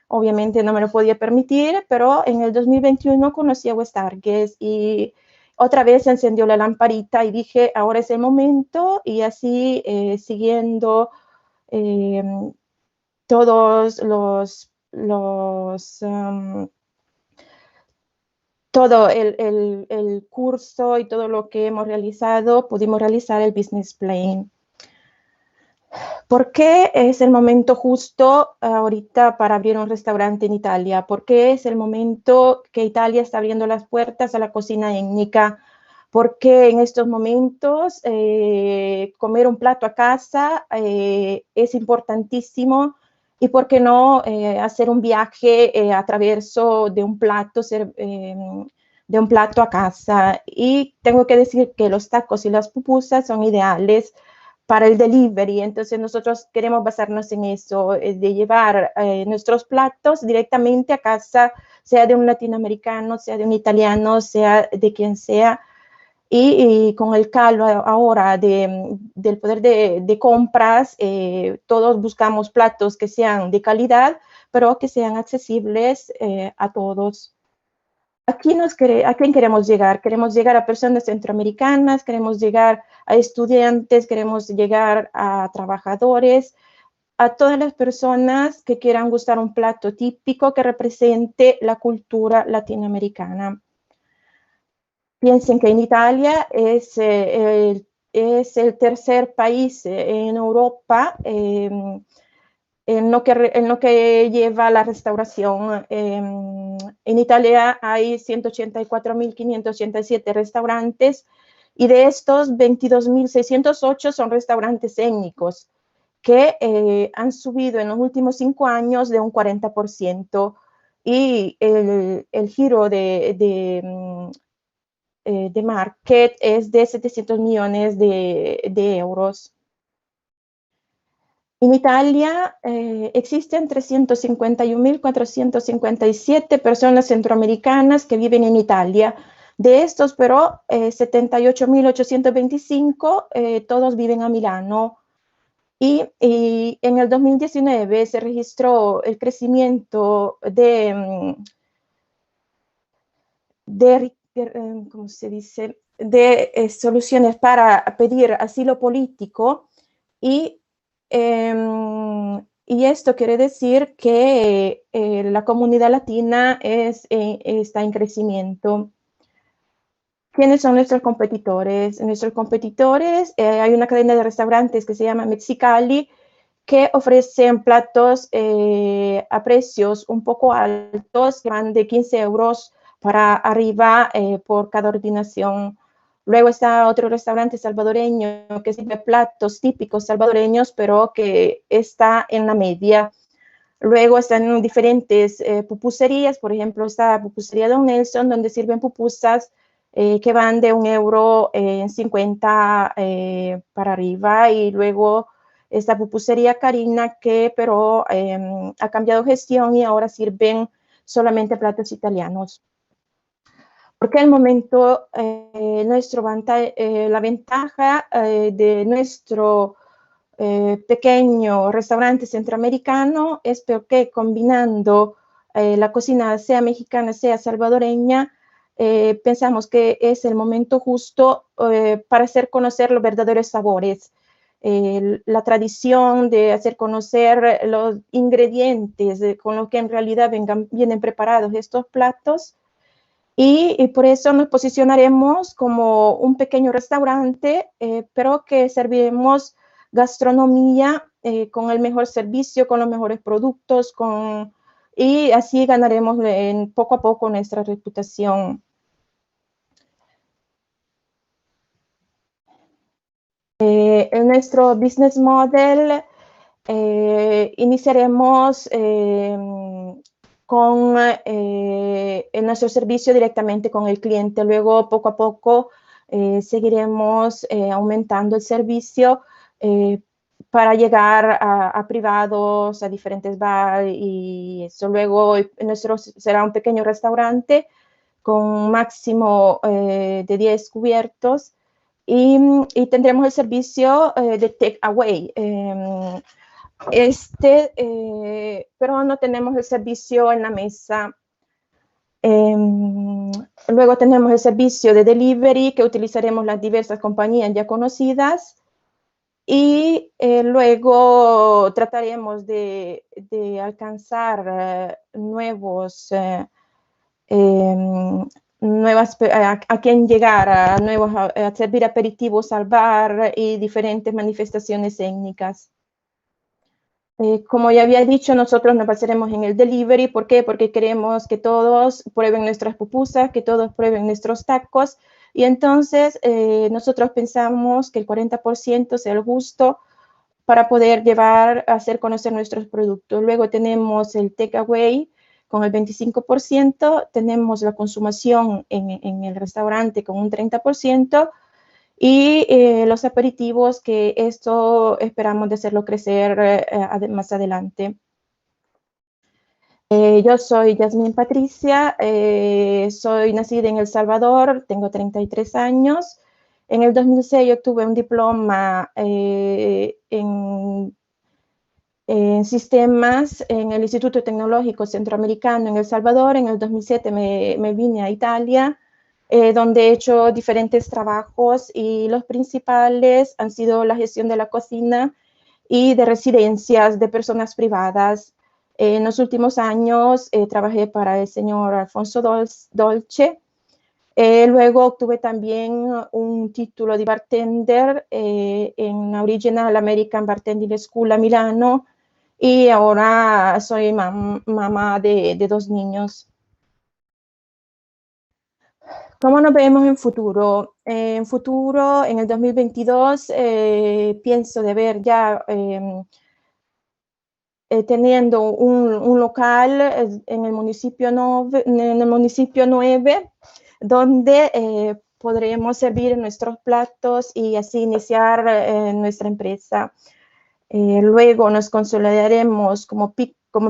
obviamente no me lo podía permitir, pero en el 2021 conocí a Eustartgees y otra vez se encendió la lamparita y dije, ahora es el momento, y así siguiendo todos los todo el curso y todo lo que hemos realizado, pudimos realizar el business plan. ¿Por qué es el momento justo ahorita para abrir un restaurante en Italia? ¿Por qué es el momento que Italia está abriendo las puertas a la cocina étnica? ¿Por qué en estos momentos comer un plato a casa es importantísimo? ¿Y por qué no hacer un viaje a través de un plato a casa? Y tengo que decir que los tacos y las pupusas son ideales para el delivery, entonces nosotros queremos basarnos en eso, de llevar nuestros platos directamente a casa, sea de un latinoamericano, sea de un italiano, sea de quien sea, y con el caldo ahora del poder de compras, todos buscamos platos que sean de calidad, pero que sean accesibles a todos. ¿A quién queremos llegar? Queremos llegar a personas centroamericanas, queremos llegar a estudiantes, queremos llegar a trabajadores, a todas las personas que quieran gustar un plato típico que represente la cultura latinoamericana. Piensen que en Italia es el tercer país en Europa en lo que lleva la restauración. En Italia hay 184.587 restaurantes y de estos 22.608 son restaurantes étnicos que han subido en los últimos 5 años de un 40% y el giro de market es de 700 millones de euros. En Italia existen 351.457 personas centroamericanas que viven en Italia. De estos, pero, 78.825 todos viven a Milano. Y en el 2019 se registró el crecimiento ¿cómo se dice?, de soluciones para pedir asilo político y esto quiere decir que la comunidad latina está en crecimiento. ¿Quiénes son nuestros competidores? Nuestros competidores, hay una cadena de restaurantes que se llama Mexicali, que ofrecen platos a precios un poco altos, que van de 15 euros para arriba por cada ordinación. Luego está otro restaurante salvadoreño que sirve platos típicos salvadoreños, pero que está en la media. Luego están diferentes pupuserías, por ejemplo, está la pupusería Don Nelson, donde sirven pupusas que van de 1,50 € para arriba, y luego esta pupusería Karina, que pero ha cambiado gestión y ahora sirven solamente platos italianos. Porque al momento la ventaja de nuestro pequeño restaurante centroamericano es porque combinando la cocina sea mexicana, sea salvadoreña, pensamos que es el momento justo para hacer conocer los verdaderos sabores. La tradición de hacer conocer los ingredientes con los que en realidad vienen preparados estos platos, y por eso nos posicionaremos como un pequeño restaurante, pero que serviremos gastronomía con el mejor servicio, con los mejores productos, y así ganaremos poco a poco nuestra reputación. En nuestro business model iniciaremos con nuestro servicio directamente con el cliente. Luego, poco a poco, seguiremos aumentando el servicio para llegar a privados, a diferentes bares, y eso. Luego, nuestro será un pequeño restaurante con máximo de 10 cubiertos, y tendremos el servicio de take away. Pero no tenemos el servicio en la mesa. Luego tenemos el servicio de delivery, que utilizaremos las diversas compañías ya conocidas, y luego trataremos de alcanzar nuevos a quién llegar, a servir aperitivos al bar y diferentes manifestaciones étnicas. Como ya había dicho, nosotros nos basaremos en el delivery. ¿Por qué? Porque queremos que todos prueben nuestras pupusas, que todos prueben nuestros tacos. Y entonces nosotros pensamos que el 40% sea el justo para poder hacer conocer nuestros productos. Luego tenemos el takeaway con el 25%, tenemos la consumación en el restaurante con un 30%, y los aperitivos, que esto esperamos de hacerlo crecer más adelante. Yo soy Yasmín Patricia, soy nacida en El Salvador, tengo 33 años. En el 2006 obtuve un diploma en sistemas en el Instituto Tecnológico Centroamericano en El Salvador. En el 2007 me vine a Italia, donde he hecho diferentes trabajos, y los principales han sido la gestión de la cocina y de residencias de personas privadas. En los últimos años trabajé para el señor Alfonso Dolce. Luego obtuve también un título de bartender en Original American Bartending School a Milano, y ahora soy mamá de 2 niños. ¿Cómo nos vemos en futuro? En futuro, en el 2022, pienso de ver ya teniendo un local en el municipio 9, donde podremos servir nuestros platos y así iniciar nuestra empresa. Luego nos consolidaremos como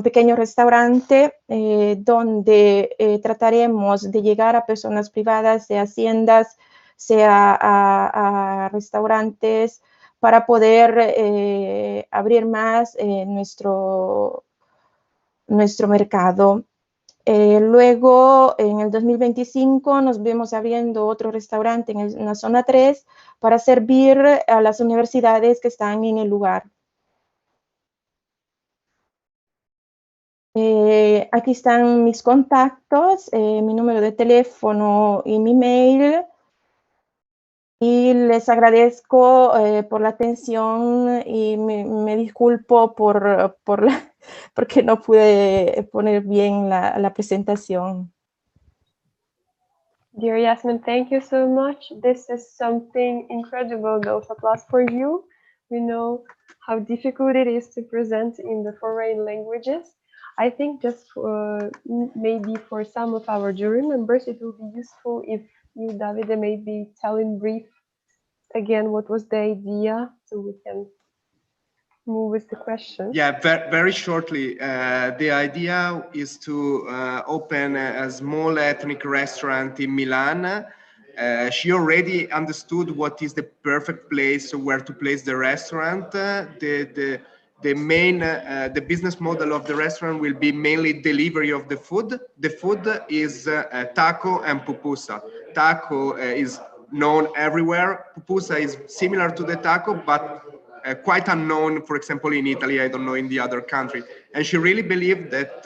pequeño restaurante, donde trataremos de llegar a personas privadas, sea haciendas, sea a restaurantes, para poder abrir más nuestro mercado. Luego, en el 2025, nos vemos abriendo otro restaurante en la zona 3 para servir a las universidades que están en el lugar. Aquí están mis contactos, mi número de teléfono y mi mail. Y les agradezco por la atención, y me disculpo porque no pude poner bien la presentación. Dear Yasmin, thank you so much. This is something incredible. Those applause for you. We know how difficult it is to present in the foreign languages. I think just maybe for some of our jury members, it will be useful if you, Davide, maybe tell in brief again what was the idea, so we can move with the question. Yeah, very shortly. The idea is to open a small ethnic restaurant in Milan. She already understood what is the perfect place where to place the restaurant. The main the business model of the restaurant will be mainly delivery of the food. The food is taco and pupusa. Taco is known everywhere. Pupusa is similar to the taco, but quite unknown, for example, in Italy. I don't know in the other country. And she really believed that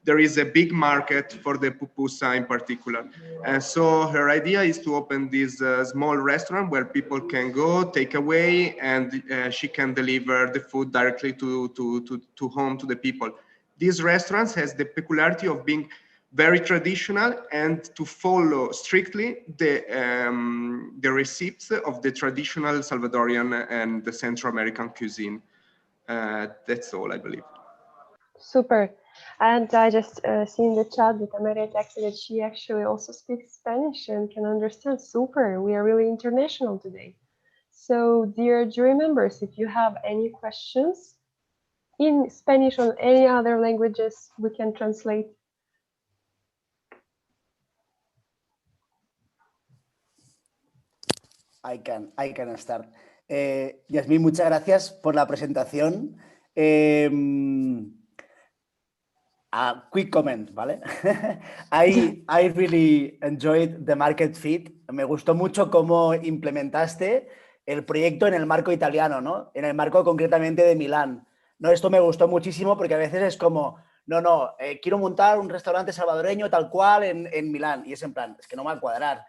there is a big market for the pupusa in particular. And so her idea is to open this small restaurant where people can go, take away, and she can deliver the food directly to home to the people. This restaurant has the peculiarity of being very traditional and to follow strictly the recipes of the traditional Salvadorian and the Central American cuisine. That's all, I believe. Super. And I just see in the chat that Amelia texted that she actually also speaks Spanish and can understand. Super. We are really international today. So, dear jury members, if you have any questions in Spanish or any other languages, we can translate. I can start. Yasmín, muchas gracias por la presentación. A quick comment, ¿vale? I really enjoyed the market fit. Me gustó mucho cómo implementaste el proyecto en el marco italiano, ¿no? En el marco concretamente de Milán. ¿No? Esto me gustó muchísimo porque a veces es como, no, quiero montar un restaurante salvadoreño tal cual en Milán. Y es en plan, es que no me va a cuadrar.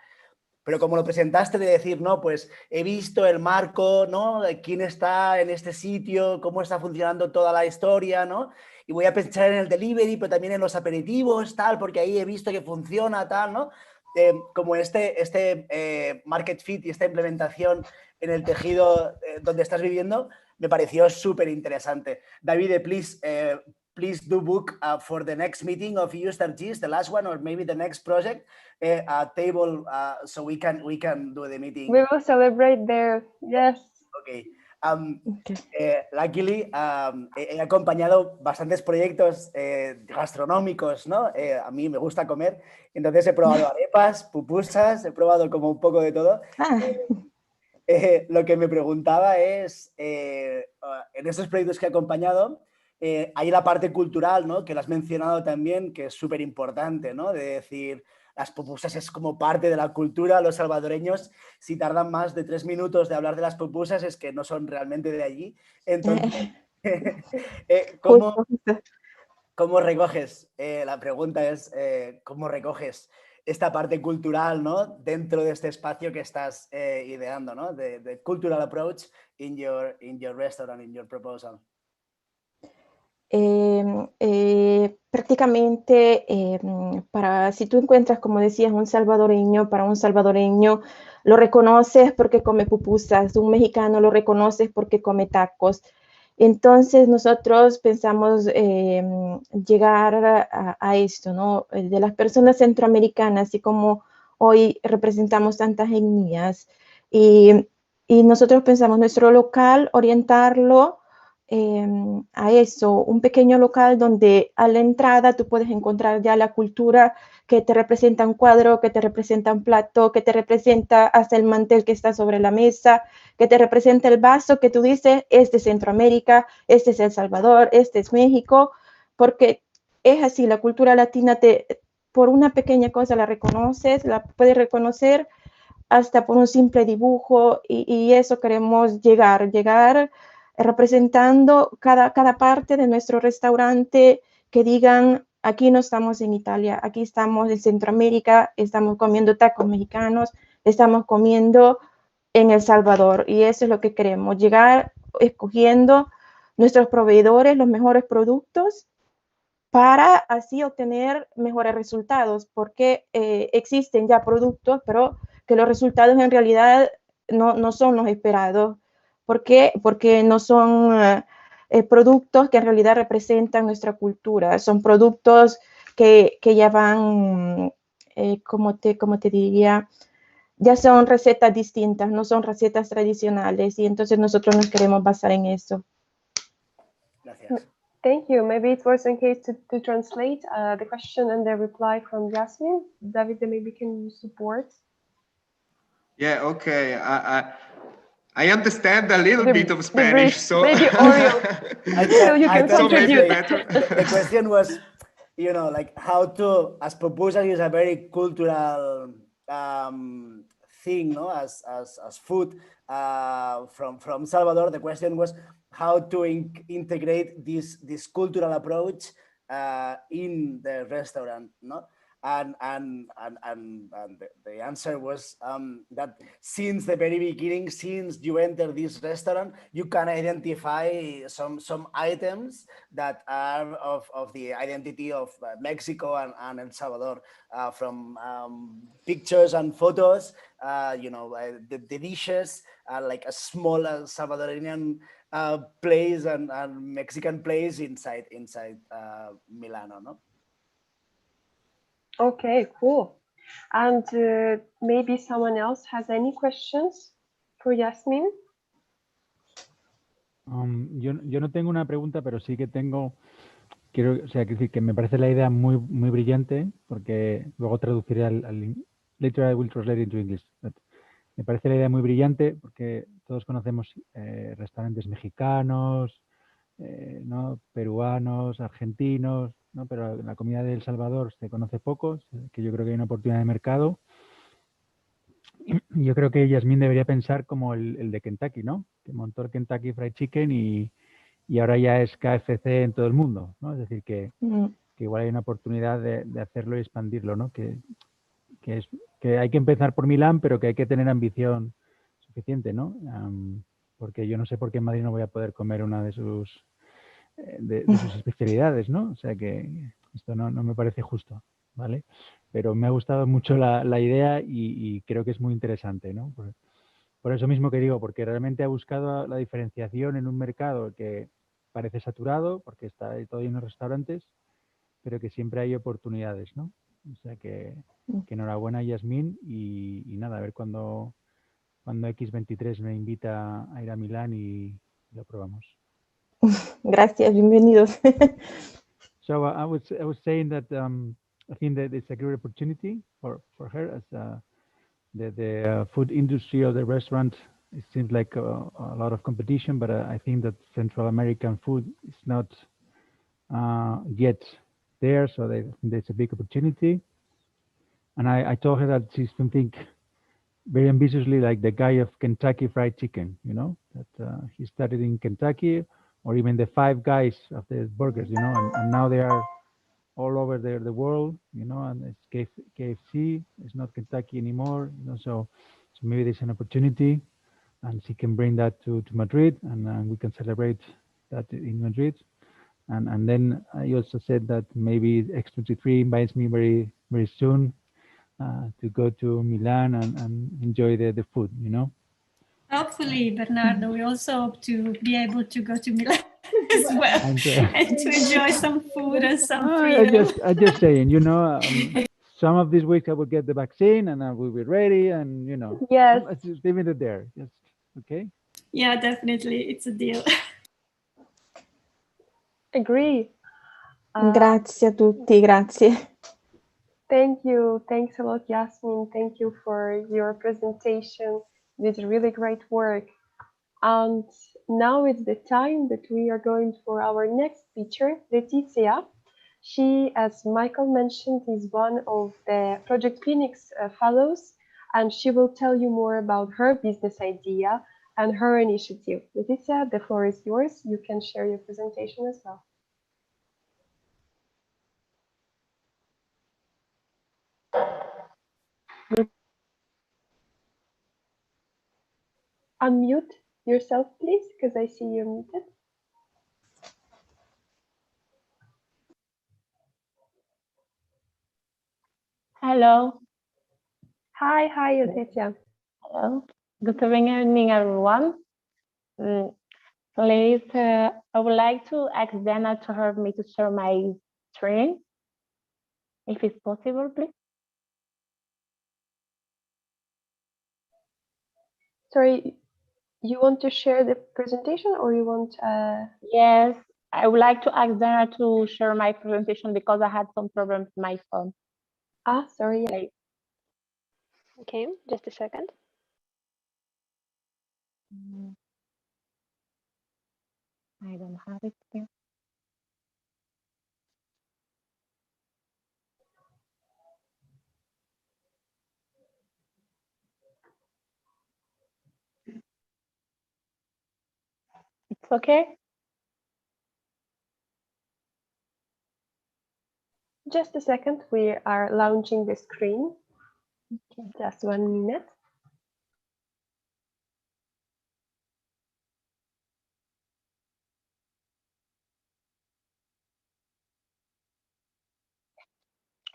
Pero como lo presentaste de decir, no, pues he visto el marco, ¿no? Quién está en este sitio, cómo está funcionando toda la historia, ¿no? Y voy a pensar en el delivery, pero también en los aperitivos, tal, porque ahí he visto que funciona, tal, ¿no? Como este market fit y esta implementación en el tejido donde estás viviendo, me pareció súper interesante. David, please do book for the next meeting of Eustartgees, the last one, or maybe the next project, a table so we can do the meeting. We will celebrate there. Yes. Okay. Luckily, he acompañado bastantes proyectos gastronómicos, ¿no? A mí me gusta comer, entonces he probado arepas, pupusas, he probado como un poco de todo. Lo que me preguntaba es, en esos proyectos que he acompañado, hay la parte cultural, ¿no? Que lo has mencionado también, que es súper importante, ¿no? De decir, las pupusas es como parte de la cultura. Los salvadoreños, si tardan más de 3 minutos de hablar de las pupusas, es que no son realmente de allí. Entonces, ¿cómo recoges? La pregunta es, ¿cómo recoges esta parte cultural, ¿no? Dentro de este espacio que estás ideando, ¿no? The cultural approach in your restaurant, in your proposal. Prácticamente, si tú encuentras, como decías, un salvadoreño, para un salvadoreño lo reconoces porque come pupusas, un mexicano lo reconoces porque come tacos. Entonces nosotros pensamos llegar a esto, ¿no? De las personas centroamericanas, y como hoy representamos tantas etnias, y nosotros pensamos nuestro local orientarlo a eso, un pequeño local donde a la entrada tú puedes encontrar ya la cultura que te representa un cuadro, que te representa un plato, que te representa hasta el mantel que está sobre la mesa, que te representa el vaso que tú dices, este es Centroamérica, este es El Salvador, este es México, porque es así, la cultura latina por una pequeña cosa la reconoces, la puedes reconocer hasta por un simple dibujo, y eso queremos llegar representando cada parte de nuestro restaurante, que digan, aquí no estamos en Italia, aquí estamos en Centroamérica, estamos comiendo tacos mexicanos, estamos comiendo en El Salvador, y eso es lo que queremos, llegar escogiendo nuestros proveedores, los mejores productos, para así obtener mejores resultados, porque existen ya productos, pero que los resultados en realidad no son los esperados. ¿Por qué? Porque no son productos que en realidad representan nuestra cultura, son productos que ya van, como te diría, ya son recetas distintas, no son recetas tradicionales, y entonces nosotros nos queremos basar en eso. Gracias. Thank you. Maybe it was in case to translate the question and the reply from Jasmine. David, maybe can you support? Yeah, okay. I understand a little bit of Spanish, so maybe Oriol, so you can contribute. The question was, you know, like how to, as pupusas is a very cultural thing, no? As food from Salvador, the question was how to integrate this cultural approach in the restaurant, no? And the answer was that since the very beginning, since you enter this restaurant, you can identify some items that are of the identity of Mexico and El Salvador, from pictures and photos, you know, the dishes, like a small Salvadorian place and Mexican place inside Milano, no? Okay, cool. And maybe someone else has any questions for Yasmin? Yo no tengo una pregunta, pero sí que tengo, quiero decir que me parece la idea muy brillante, porque luego traduciré later I will translate into English. Me parece la idea muy brillante porque todos conocemos restaurantes mexicanos, ¿no? Peruanos, argentinos, ¿no? Pero la comida de El Salvador se conoce poco, que yo creo que hay una oportunidad de mercado. Yo creo que Yasmín debería pensar como el de Kentucky, ¿no? Que montó el Kentucky Fried Chicken y y ahora ya es KFC en todo el mundo, ¿no? Es decir, que Mm. igual hay una oportunidad de hacerlo y expandirlo, ¿no? Que hay que empezar por Milán, pero que hay que tener ambición suficiente, ¿no? Porque yo no sé por qué en Madrid no voy a poder comer una de sus especialidades, ¿no? O sea que esto no me parece justo, ¿vale? Pero me ha gustado mucho la idea y creo que es muy interesante, ¿no? Por eso mismo que digo, porque realmente ha buscado la diferenciación en un mercado que parece saturado, porque está todo lleno de restaurantes, pero que siempre hay oportunidades, ¿no? O sea que enhorabuena, Yasmín, y nada, a ver cuando X23 me invita a ir a Milán y lo probamos. Gracias, bienvenidos. So I was saying that I think that it's a great opportunity for her as the food industry or the restaurant. It seems like a lot of competition, but I think that Central American food is not yet there, so there's a big opportunity. And I told her that she's to think very ambitiously like the guy of Kentucky Fried Chicken, you know, that he started in Kentucky, or even the Five Guys of the burgers, you know, and now they are all over the world, you know, and it's KFC, it's not Kentucky anymore, you know, so maybe there's an opportunity, and she can bring that to Madrid, and we can celebrate that in Madrid. And then I also said that maybe X23 invites me very, very soon to go to Milan and enjoy the food, you know. Hopefully, Bernardo, we also hope to be able to go to Milan as well and to enjoy some food and some freedom. I'm just saying, you know, some of these weeks I will get the vaccine and I will be ready, and you know, yes, just leaving it there. Just okay. Yeah, definitely, it's a deal. Agree. Grazie a tutti, grazie. Thank you. Thanks a lot, Yasmin. Thank you for your presentation. You did really great work. And now it's the time that we are going for our next speaker, Letizia. She, as Michael mentioned, is one of the Project Phoenix fellows, and she will tell you more about her business idea and her initiative. Letizia, the floor is yours. You can share your presentation as well. Unmute yourself, please, because I see you're muted. Hello. Hi, Letizia. Hello. Good evening, everyone. Please, I would like to ask Dana to help me to share my screen, if it's possible, please. Sorry, you want to share the presentation or you want... Yes, I would like to ask Dana to share my presentation because I had some problems with my phone. Sorry. Okay, just a second. I don't have it here. It's okay? Just a second, we are launching the screen. Okay. Just 1 minute.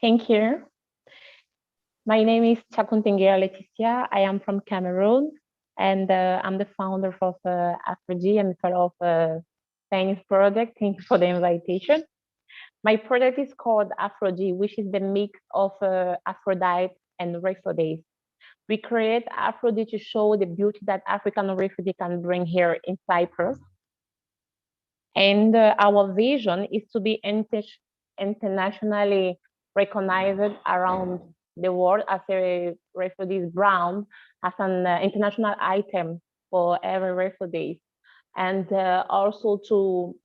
Thank you. My name is Chakuntingira Leticia. I am from Cameroon, and I'm the founder of Afrogy and fellow of Chinese project. Thank you for the invitation. My project is called Afrogy, which is the mix of Aphrodite and refugees. We create Afrogy to show the beauty that African refugee can bring here in Cyprus. And our vision is to be internationally recognized around the world as a refugee's brand, as an international item for every refugee, and also to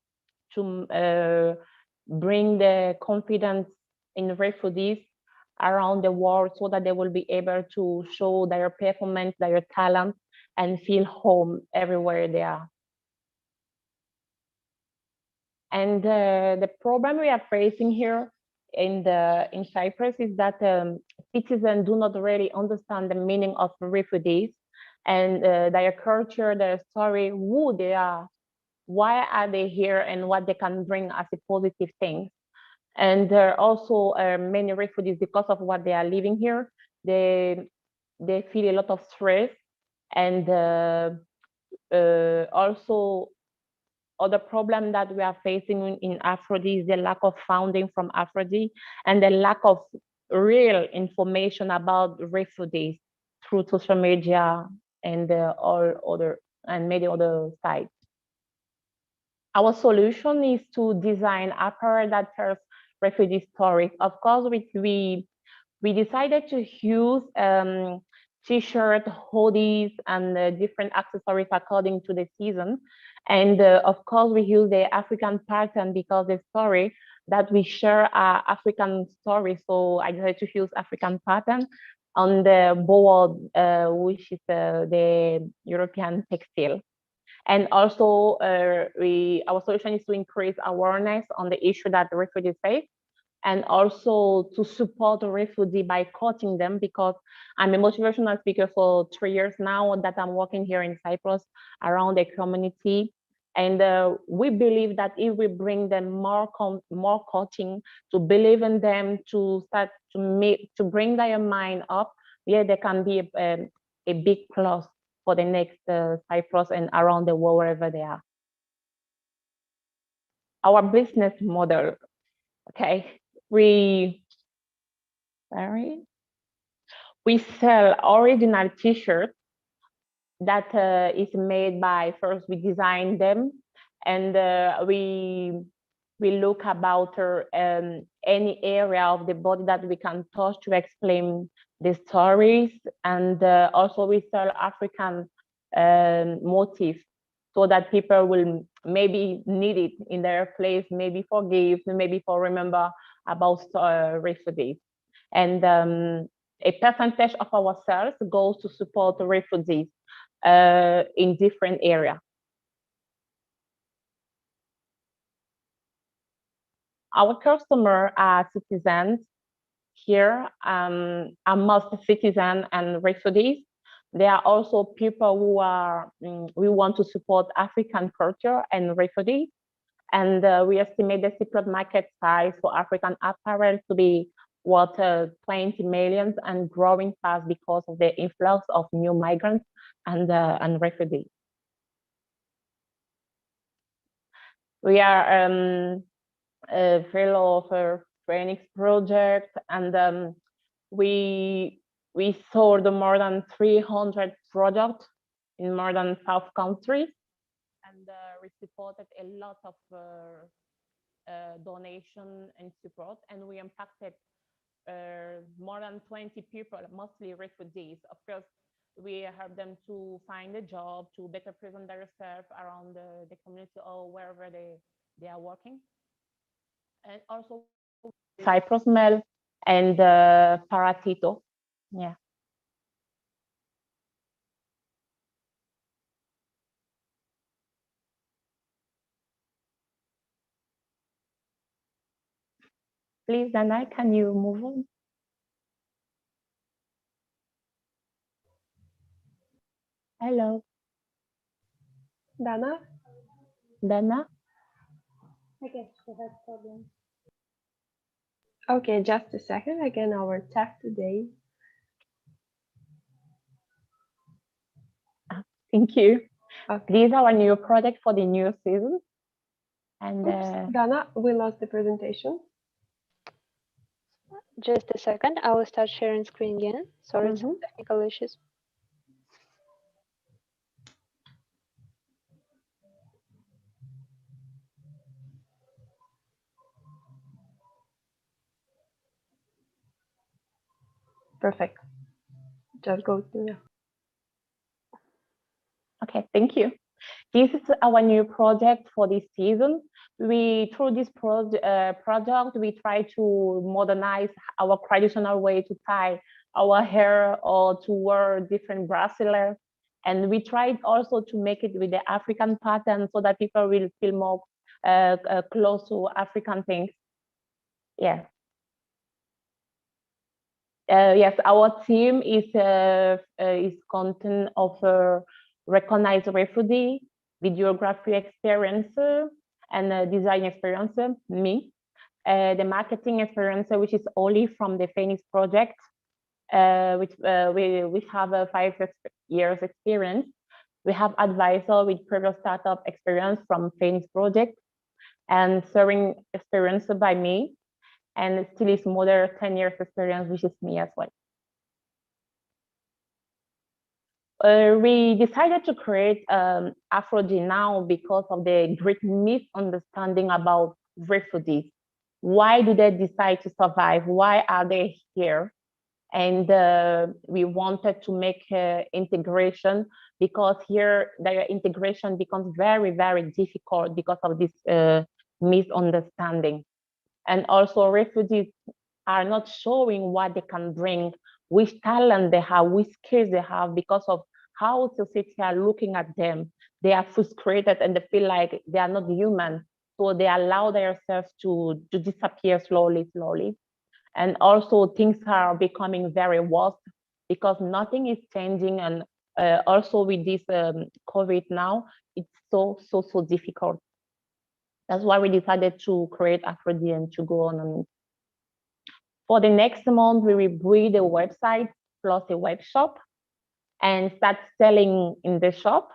bring the confidence in refugees around the world so that they will be able to show their performance, their talent, and feel home everywhere they are. And the problem we are facing here in Cyprus is that citizens do not really understand the meaning of refugees and their culture, their story, who they are, why are they here, and what they can bring as a positive thing. And there are also many refugees, because of what they are living here, they feel a lot of stress, and also other problem that we are facing in Aphrodite is the lack of funding from Aphrodite and the lack of real information about refugees through social media and all other and many other sites. Our solution is to design apparel that tells refugee stories. Of course, we decided to use t-shirt, hoodies, and different accessories according to the season. And of course, we use the African pattern because the story that we share are African stories. So I decided to use African pattern on the board, which is the European textile. And also, our solution is to increase awareness on the issue that the refugees face, and also to support the refugee by coaching them, because I'm a motivational speaker for 3 years now that I'm working here in Cyprus around the community. And we believe that if we bring them more coaching, to believe in them, to start to bring their mind up, yeah, there can be a big plus for the next Cyprus and around the world, wherever they are. Our business model, okay, we sell original t-shirts that is made by, first we design them, and we look about any area of the body that we can touch to explain the stories, and also we sell African motifs so that people will maybe need it in their place, maybe for gifts, maybe for remember about refugees. And a percentage of our sales goes to support the refugees in different areas. Our customers are citizens here, are most citizens and refugees. There are also people who are, we want to support African culture and refugees. And we estimate the secret market size for African apparel to be worth 20 million and growing fast because of the influx of new migrants and refugees. We are a fellow of a Phoenix project, and we sold more than 300 products in more than 5 countries, and we supported a lot of donation and support, and we impacted more than 20 people, mostly refugees. Of course, we help them to find a job, to better present themselves around the community or wherever they are working. And also Cyprus Mail and Paratito. Yeah. Please, Dana, can you move on? Hello. Dana? Dana? I guess we have problems. Okay, just a second. Again, our tech today. Thank you. Okay. These are our new project for the new season. And Oops, Dana, we lost the presentation. Just a second, I will start sharing screen again. Sorry, some technical issues. Perfect. Just go to yeah. Okay, thank you. This is our new project for this season. Through this project, we try to modernize our traditional way to tie our hair or to wear different bracelets. And we tried also to make it with the African pattern so that people will feel more close to African things. Yeah. Yes, our team is content of recognized refugee, videography experience, and design experience, me. The marketing experience, which is only from the Phoenix project, which we have a 5 years experience. We have advisor with previous startup experience from Phoenix project, and serving experience by me, and still is more 10 years experience, which is me as well. We decided to create Afro-G now because of the great misunderstanding about refugees. Why do they decide to survive? Why are they here? And we wanted to make integration, because here their integration becomes very, very difficult because of this misunderstanding. And also refugees are not showing what they can bring, which talent they have, which skills they have, because of how society are looking at them. They are frustrated and they feel like they are not human. So they allow themselves to disappear slowly. And also things are becoming very worse because nothing is changing. And also with this COVID now, it's so difficult. That's why we decided to create Afro-G and to go on. For the next month, we will build a website plus a web shop and start selling in the shop,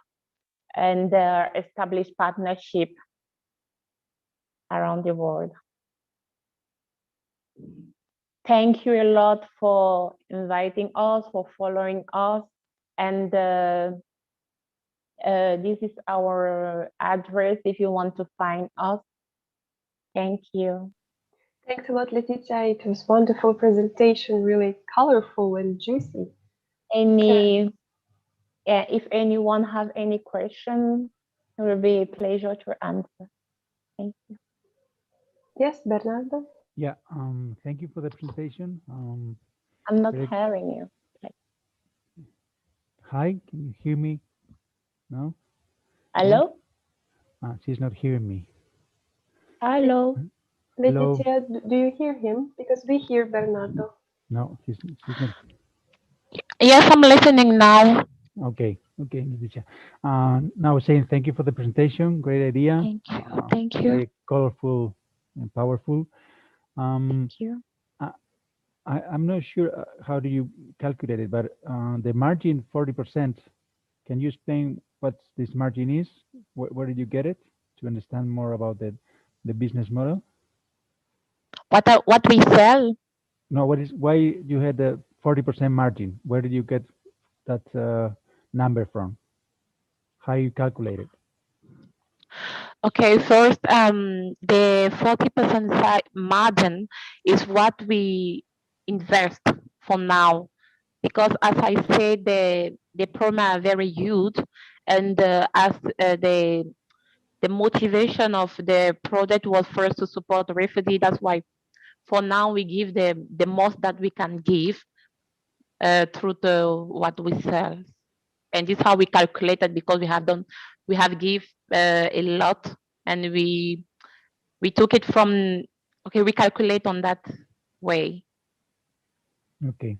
and establish partnership around the world. Thank you a lot for inviting us, for following us. And this is our address if you want to find us. Thank you. Thanks a lot, Letizia. It was wonderful presentation, really colorful and juicy. If anyone has any question, it will be a pleasure to answer. Thank you. Yes, Bernardo? Yeah, thank you for the presentation. I'm not hearing you. Hi, can you hear me? No? Hello? She's not hearing me. Hello? Letizia, do you hear him? Because we hear Bernardo. No, she's not. Yes, I'm listening now. Okay, Letizia. Now I was saying thank you for the presentation. Great idea. Thank you. Very colorful and powerful. Thank you. I'm not sure how do you calculate it, but the margin 40%. Can you explain what this margin is? Where did you get it to understand more about the business model? What we sell? No, why you had the 40% margin? Where did you get that number from? How you calculate it? Okay, first, the 40% margin is what we invest for now, because as I said, the program are very huge, and as the motivation of the project was first to support the refugee. That's why for now we give the most that we can give through what we sell, and this is how we calculate it, because we have give a lot, and we took it from, okay, we calculate on that way. Okay.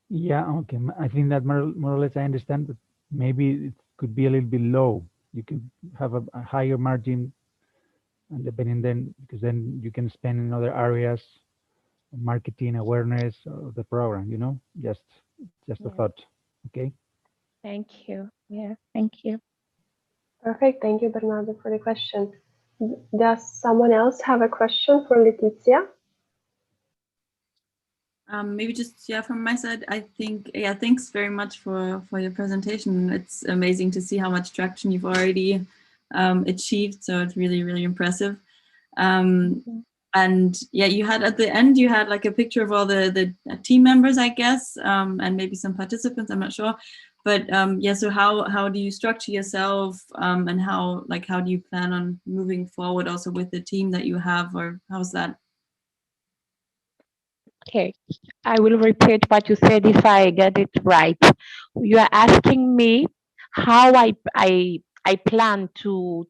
Yeah. Okay. I think that more or less I understand, but maybe it could be a little bit low. You could have a higher margin, and depending then, because then you can spend in other areas, marketing, awareness of the program. You know, just a thought. Okay. Thank you. Yeah. Thank you. Perfect. Thank you, Bernardo, for the question. Does someone else have a question for Letizia? Maybe just from my side, I think thanks very much for your presentation. It's amazing to see how much traction you've already achieved. So it's really impressive. And yeah, you had at the end like a picture of all the team members, I guess, and maybe some participants. I'm not sure, but yeah. So how do you structure yourself, and how do you plan on moving forward also with the team that you have, or how's that? Okay, I will repeat what you said if I get it right. You are asking me how I plan to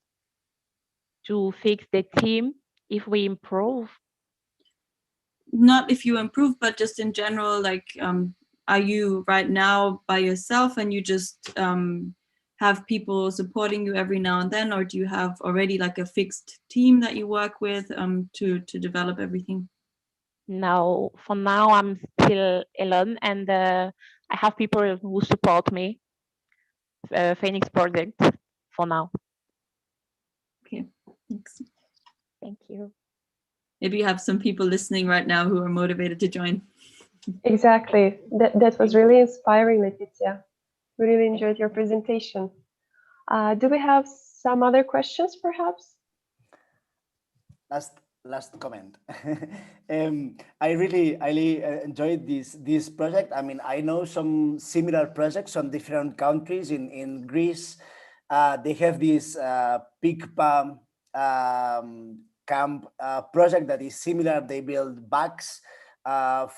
to fix the team if we improve? Not if you improve, but just in general, like, are you right now by yourself and you just have people supporting you every now and then, or do you have already like a fixed team that you work with to develop everything? No, for now I'm still alone, and I have people who support me. Phoenix project for now. Okay, thanks. Thank you. Maybe you have some people listening right now who are motivated to join. Exactly. That was really inspiring, Letizia. We really enjoyed your presentation. Do we have some other questions, perhaps? Last comment. I really enjoyed this project. I mean, I know some similar projects on different countries. In Greece, they have this PICPA camp project that is similar. They build bags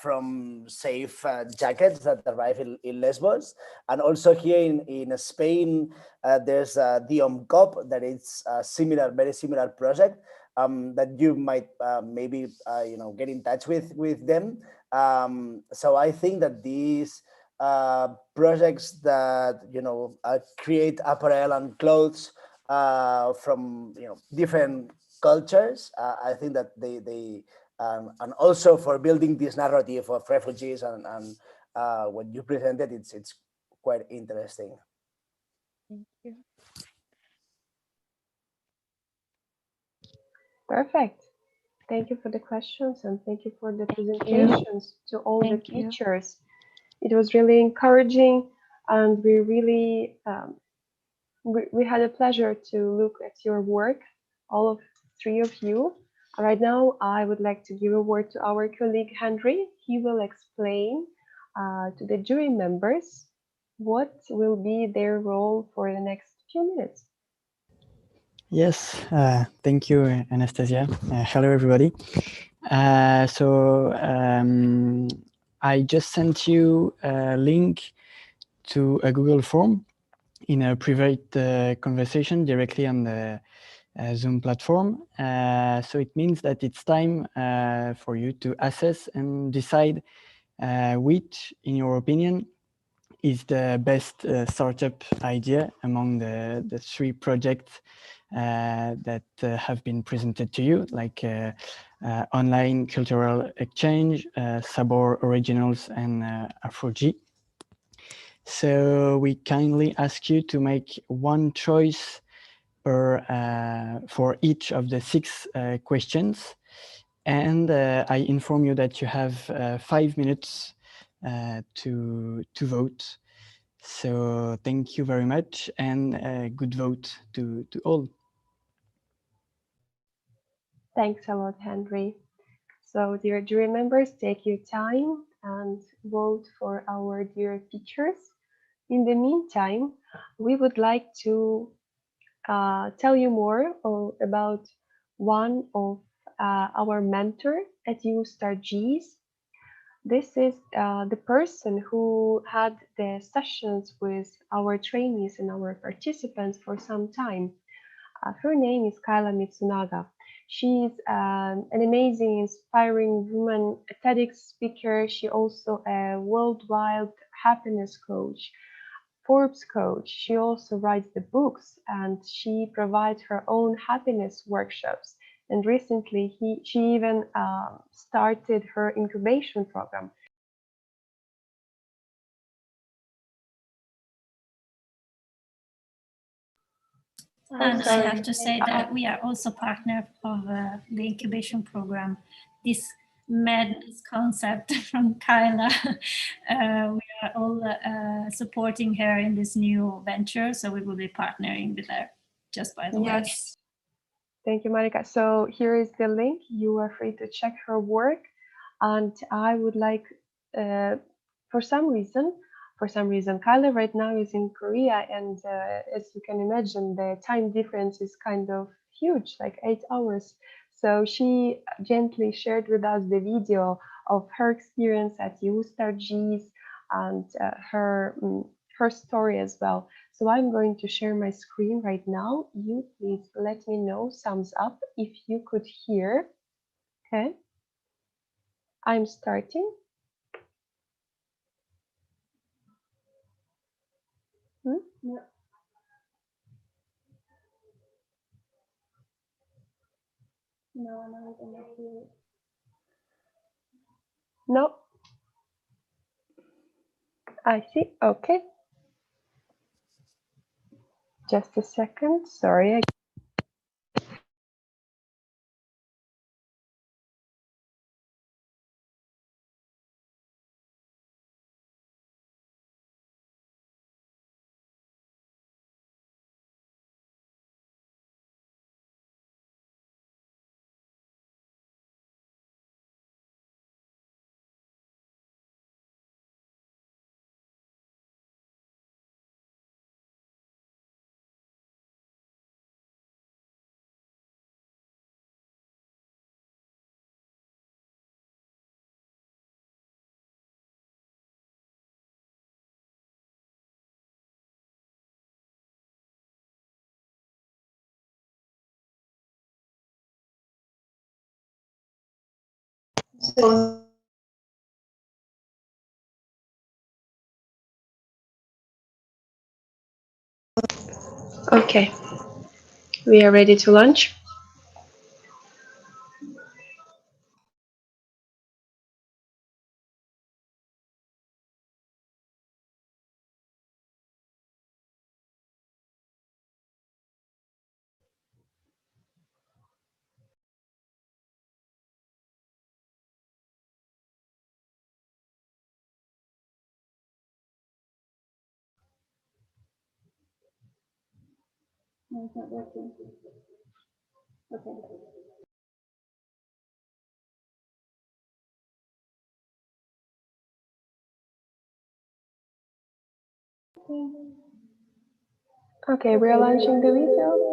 from safe jackets that arrive in Lesbos. And also here in Spain, there's the OMCOP that is a very similar project. That you might maybe get in touch with them. So I think that these projects that create apparel and clothes from different cultures, I think that they and also for building this narrative of refugees and what you presented, it's quite interesting. Thank you. Perfect. Thank you for the questions and thank you for the presentations to all the teachers. It was really encouraging, and we really we had a pleasure to look at your work, all of three of you. Right now, I would like to give a word to our colleague Henry. He will explain to the jury members what will be their role for the next few minutes. Yes, thank you, Anastasia. Hello, everybody. I just sent you a link to a Google form in a private conversation directly on the Zoom platform. So it means that it's time for you to assess and decide which, in your opinion, is the best startup idea among the three projects that have been presented to you, like online cultural exchange, Sabor Originals, and Afro-G. So we kindly ask you to make one choice for each of the 6 questions. And I inform you that you have 5 minutes to vote. So thank you very much, and good vote to all. Thanks a lot, Henry. So dear jury members, take your time and vote for our dear teachers. In the meantime, we would like to tell you more about one of our mentor at Eustartgees. This is the person who had the sessions with our trainees and our participants for some time. Her name is Kyla Mitsunaga. She's an amazing, inspiring woman, a TEDx speaker. She also a worldwide happiness coach, Forbes coach. She also writes the books, and she provides her own happiness workshops. And recently, she even started her incubation program. And I have to say that we are also partner of the incubation program. This madness concept from Kyla. We are all supporting her in this new venture, so we will be partnering with her, just by the way. Yes. Thank you, Marika. So here is the link. You are free to check her work. And I would like, for some reason, Kyla right now is in Korea, and as you can imagine, the time difference is kind of huge, like 8 hours. So she gently shared with us the video of her experience at Eustartgees and her her story as well. So I'm going to share my screen right now. You please let me know, thumbs up, if you could hear. Okay. I'm starting. No. No, I don't hear it. No. I see. Okay. Just a second. Sorry. Okay. We are ready to launch. No, it's not working. Okay. Okay, we're launching the video.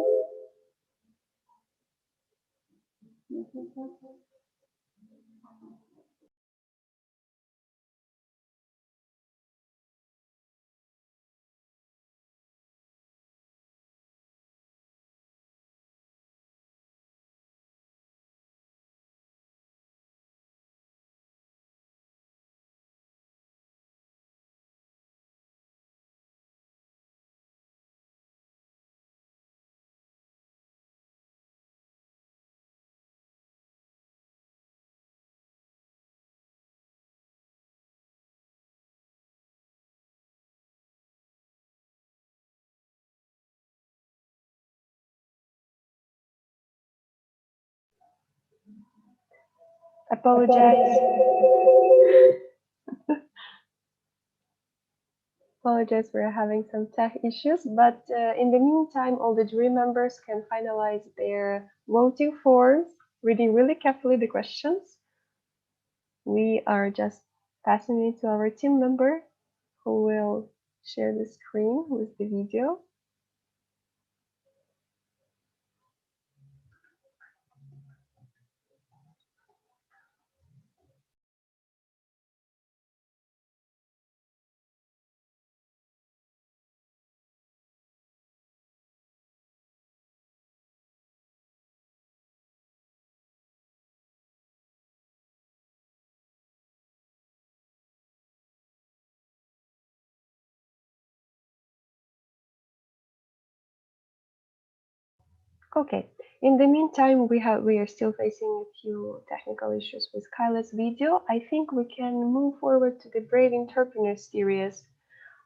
Apologize. Apologize, we're having some tech issues, but in the meantime, all the jury members can finalize their voting forms, reading really carefully the questions. We are just passing it to our team member who will share the screen with the video. Okay, in the meantime, we are still facing a few technical issues with Kyla's video. I think we can move forward to the Brave Entrepreneur series.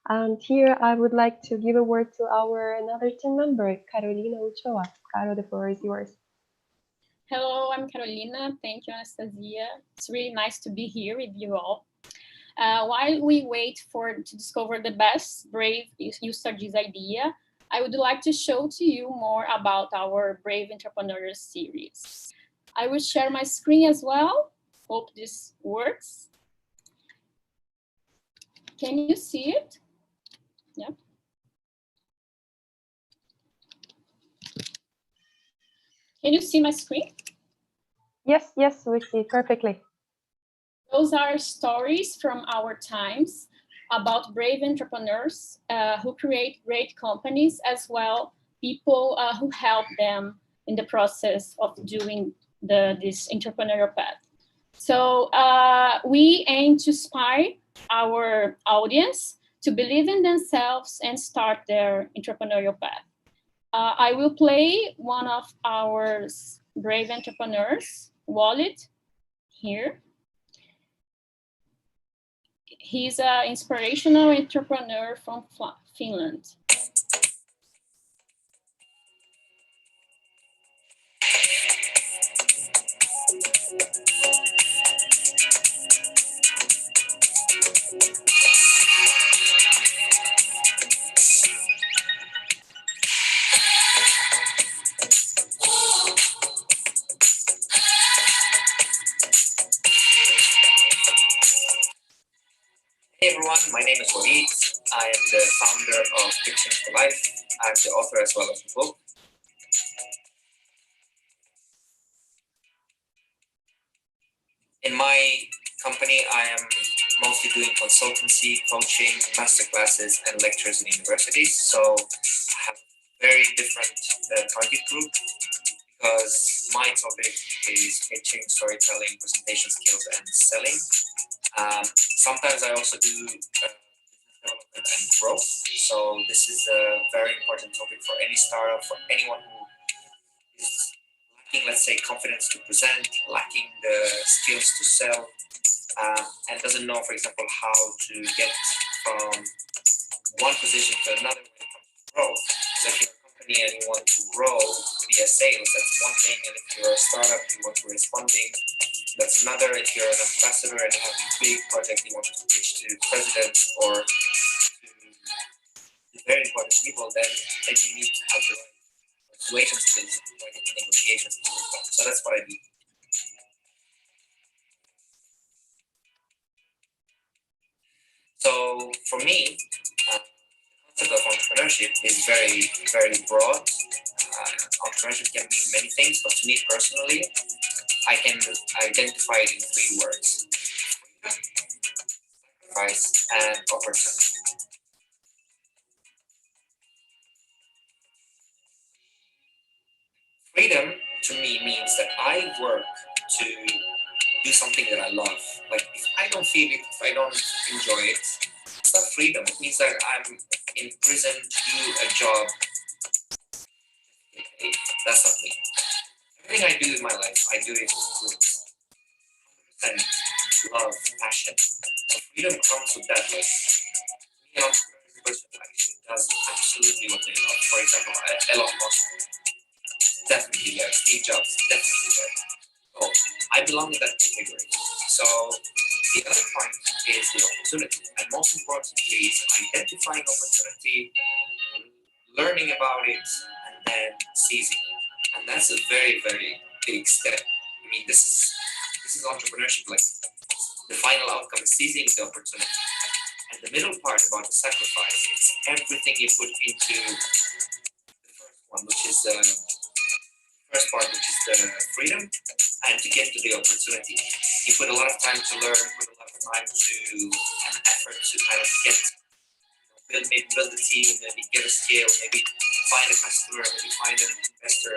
And here I would like to give a word to our another team member, Carolina Ochoa. Caro, the floor is yours. Hello, I'm Carolina. Thank you, Anastasia. It's really nice to be here with you all. While we wait to discover the best Brave Eustartgees idea, I would like to show to you more about our Brave Entrepreneurs series. I will share my screen as well. Hope this works. Can you see it? Yeah. Can you see my screen? Yes, yes, we see perfectly. Those are stories from our times about brave entrepreneurs who create great companies, as well people who help them in the process of doing this entrepreneurial path. So we aim to inspire our audience to believe in themselves and start their entrepreneurial path. I will play one of our brave entrepreneurs, Walid, here. He's an inspirational entrepreneur from Finland. Hey everyone, my name is Walid. I am the founder of Fiction for Life. I'm the author as well of the book. In my company, I am mostly doing consultancy, coaching, masterclasses, and lectures in universities. So I have a very different target group because my topic is pitching, storytelling, presentation skills, and selling. Sometimes I also do development and growth. So this is a very important topic for any startup, for anyone who is lacking, let's say, confidence to present, lacking the skills to sell, and doesn't know, for example, how to get from one position to another when it comes to growth. So if you're a company and you want to grow via sales, that's one thing. And if you're a startup, you want to raise funding, that's another. If you're an ambassador and you have a big project you want to pitch to presidents or to very important people, then you need to have the right persuasion skills and right negotiation skills as well. So that's what I do. So for me, the concept of entrepreneurship is very, very broad. Entrepreneurship can mean many things, but to me personally, I can identify it in 3 words: sacrifice and opportunity. Freedom to me means that I work to do something that I love. Like if I don't feel it, if I don't enjoy it, it's not freedom. It means that I'm in prison to do a job. That's not me. Everything I do in my life, I do it with 100% love, passion. So freedom comes with that. Like me, an entrepreneur person actually does absolutely what they love. For example, Elon Musk, definitely there. Steve Jobs, definitely there. So I belong in that category. So the other point is the opportunity, and most importantly is identifying opportunity, learning about it, and then seizing it. And that's a very, very big step. I mean, this is entrepreneurship. Like the final outcome is seizing the opportunity. And the middle part about the sacrifice, it's everything you put into the first one, which is the first part, which is the freedom, and to get to the opportunity. You put a lot of time to learn, put a lot of time to and effort to kind of get, maybe build a team, maybe get a scale, maybe find a customer, maybe find an investor.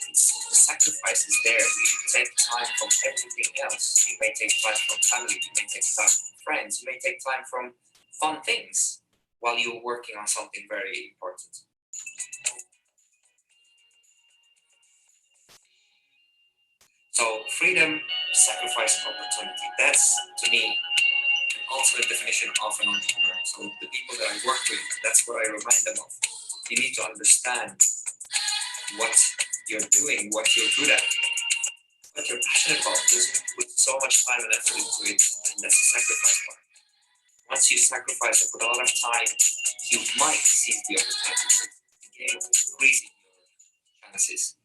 The sacrifice is there. You take time from everything else. You may take time from family, you may take time from friends, you may take time from fun things while you're working on something very important. So freedom, sacrifice, opportunity. That's, to me, an ultimate definition of an entrepreneur. So the people that I work with, that's what I remind them of. You need to understand what you're doing, what you're good at, what you're passionate about. Just put so much time and effort into it, and that's the sacrifice part. Once you sacrifice and put a lot of time, you might seize the opportunity to begin increasing your chances.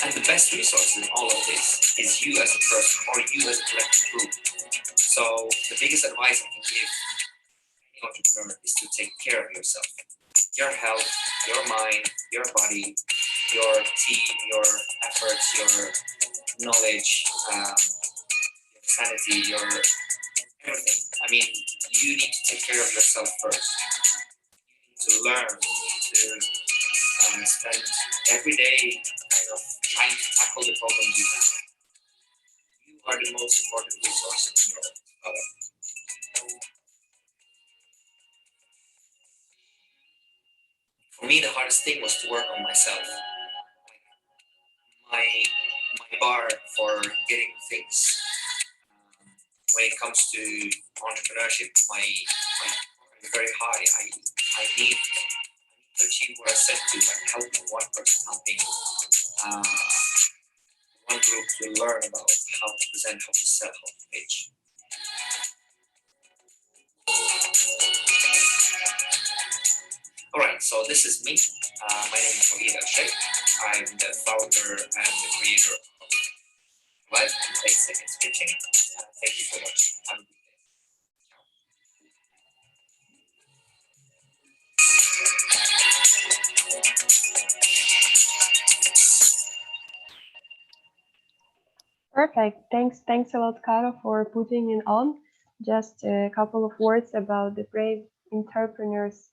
And the best resource in all of this is you as a person or you as a collective group. So the biggest advice I can give any entrepreneur is to take care of yourself. Your health, your mind, your body, your team, your efforts, your knowledge, sanity, your everything. I mean, you need to take care of yourself first. You need to learn. You need to spend every day kind of trying to tackle the problems you have. You are the most important resource in your life. For me, the hardest thing was to work on myself. My bar for getting things. When it comes to entrepreneurship, my bar is very high. I need to achieve what I set to, like helping one person, helping one group to learn about how to present, how to sell, how to pitch. All right, so this is me. My name is Eustartgees. I'm the founder and the creator of Live and Basic Pitching. Thank you for watching. Have a good day. Perfect. Thanks a lot, Caro, for putting it on. Just a couple of words about the Brave Entrepreneurs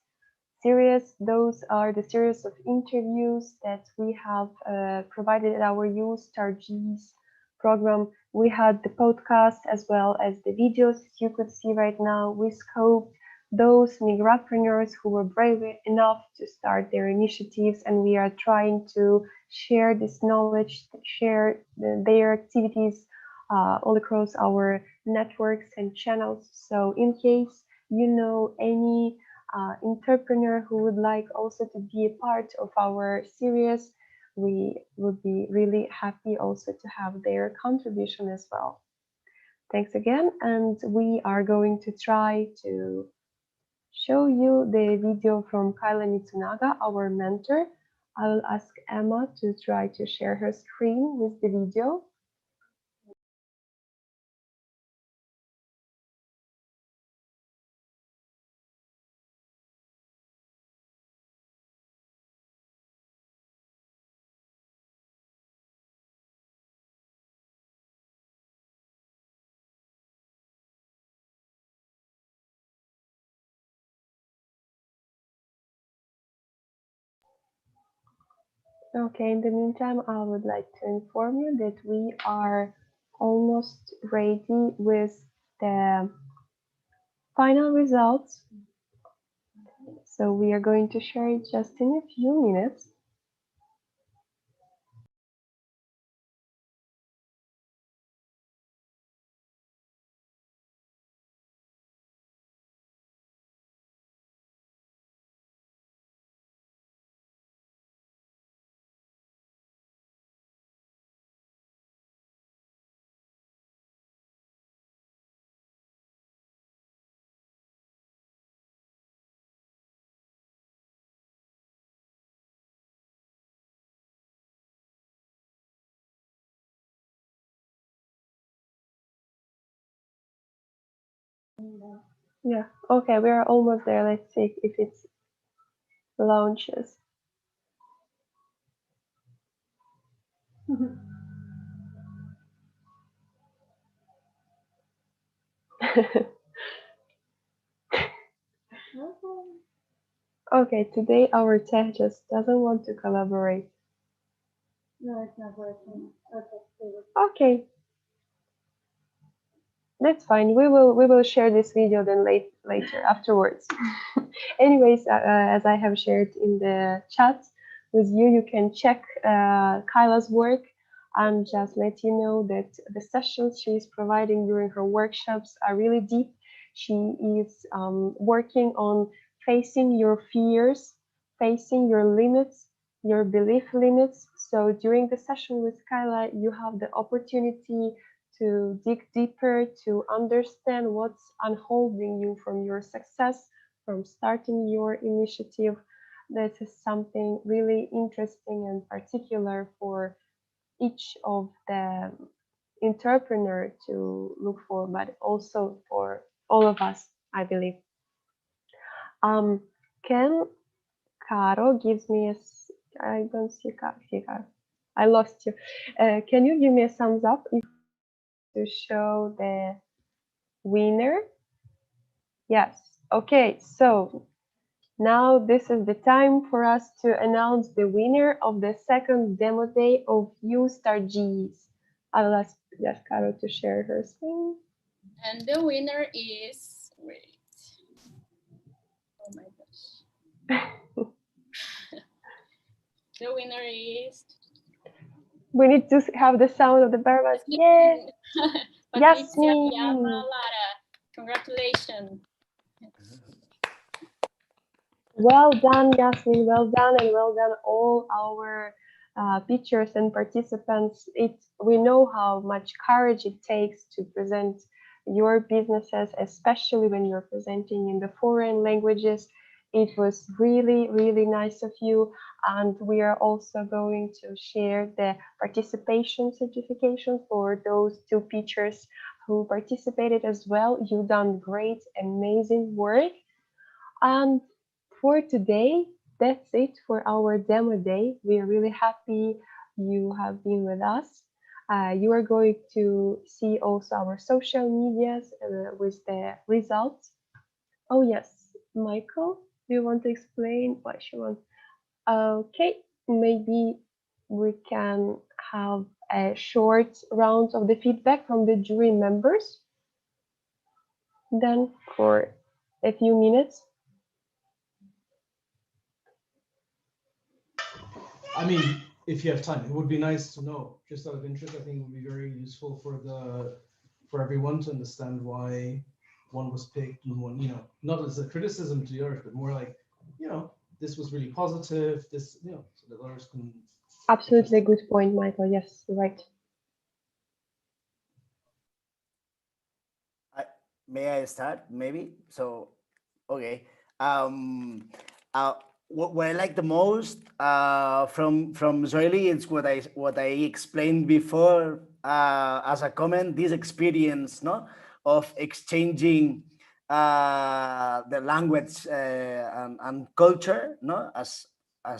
series. Those are the series of interviews that we have provided at our Eustartgees program. We had the podcast as well as the videos you could see right now. We scoped those migrapreneurs who were brave enough to start their initiatives, and we are trying to share this knowledge, share their activities all across our networks and channels. So in case you know any entrepreneur who would like also to be a part of our series, we would be really happy also to have their contribution as well. Thanks again, and we are going to try to show you the video from Kyla Mitsunaga, our mentor. I will ask Emma to try to share her screen with the video. Okay, in the meantime, I would like to inform you that we are almost ready with the final results. So we are going to share it just in a few minutes. Yeah, okay, we are almost there. Let's see if it launches. Okay, today our tech just doesn't want to collaborate. No, it's not working. Okay, that's fine. We will share this video then later afterwards. Anyways, as I have shared in the chat with you, you can check Kyla's work and just let you know that the sessions she is providing during her workshops are really deep. She is working on facing your fears, facing your limits, your belief limits. So during the session with Kyla, you have the opportunity to dig deeper, to understand what's unholding you from your success, from starting your initiative. This is something really interesting and particular for each of the entrepreneur to look for, but also for all of us, I believe. Can Caro gives me a, I don't see Caro. I lost you. Can you give me a thumbs up if to show the winner. Yes. Okay, so now this is the time for us to announce the winner of the second demo day of Eustartgees. I will ask Caro to share her screen. And the winner is, wait, oh my gosh. The winner is... We need to have the sound of the barbas. Yay! Patricia Lara. Congratulations. Well done, Yasmin. Well done, and well done all our teachers and participants. We know how much courage it takes to present your businesses, especially when you're presenting in the foreign languages. It was really, really nice of you. And we are also going to share the participation certification for those two teachers who participated as well. You've done great, amazing work. And for today, that's it for our demo day. We are really happy you have been with us. You are going to see also our social medias with the results. Oh yes, Michael, do you want to explain what you want? Okay, maybe we can have a short round of the feedback from the jury members. Then for a few minutes. I mean, if you have time, it would be nice to know, just out of interest. I think it would be very useful for everyone to understand why one was picked and one, not as a criticism to the others, but more like, this was really positive, this, so that others can... Absolutely good point, Michael. Yes, you're right. May I start, maybe? So, okay. What I like the most from Zoili is what I explained before as a comment. This experience, of exchanging the language and culture, as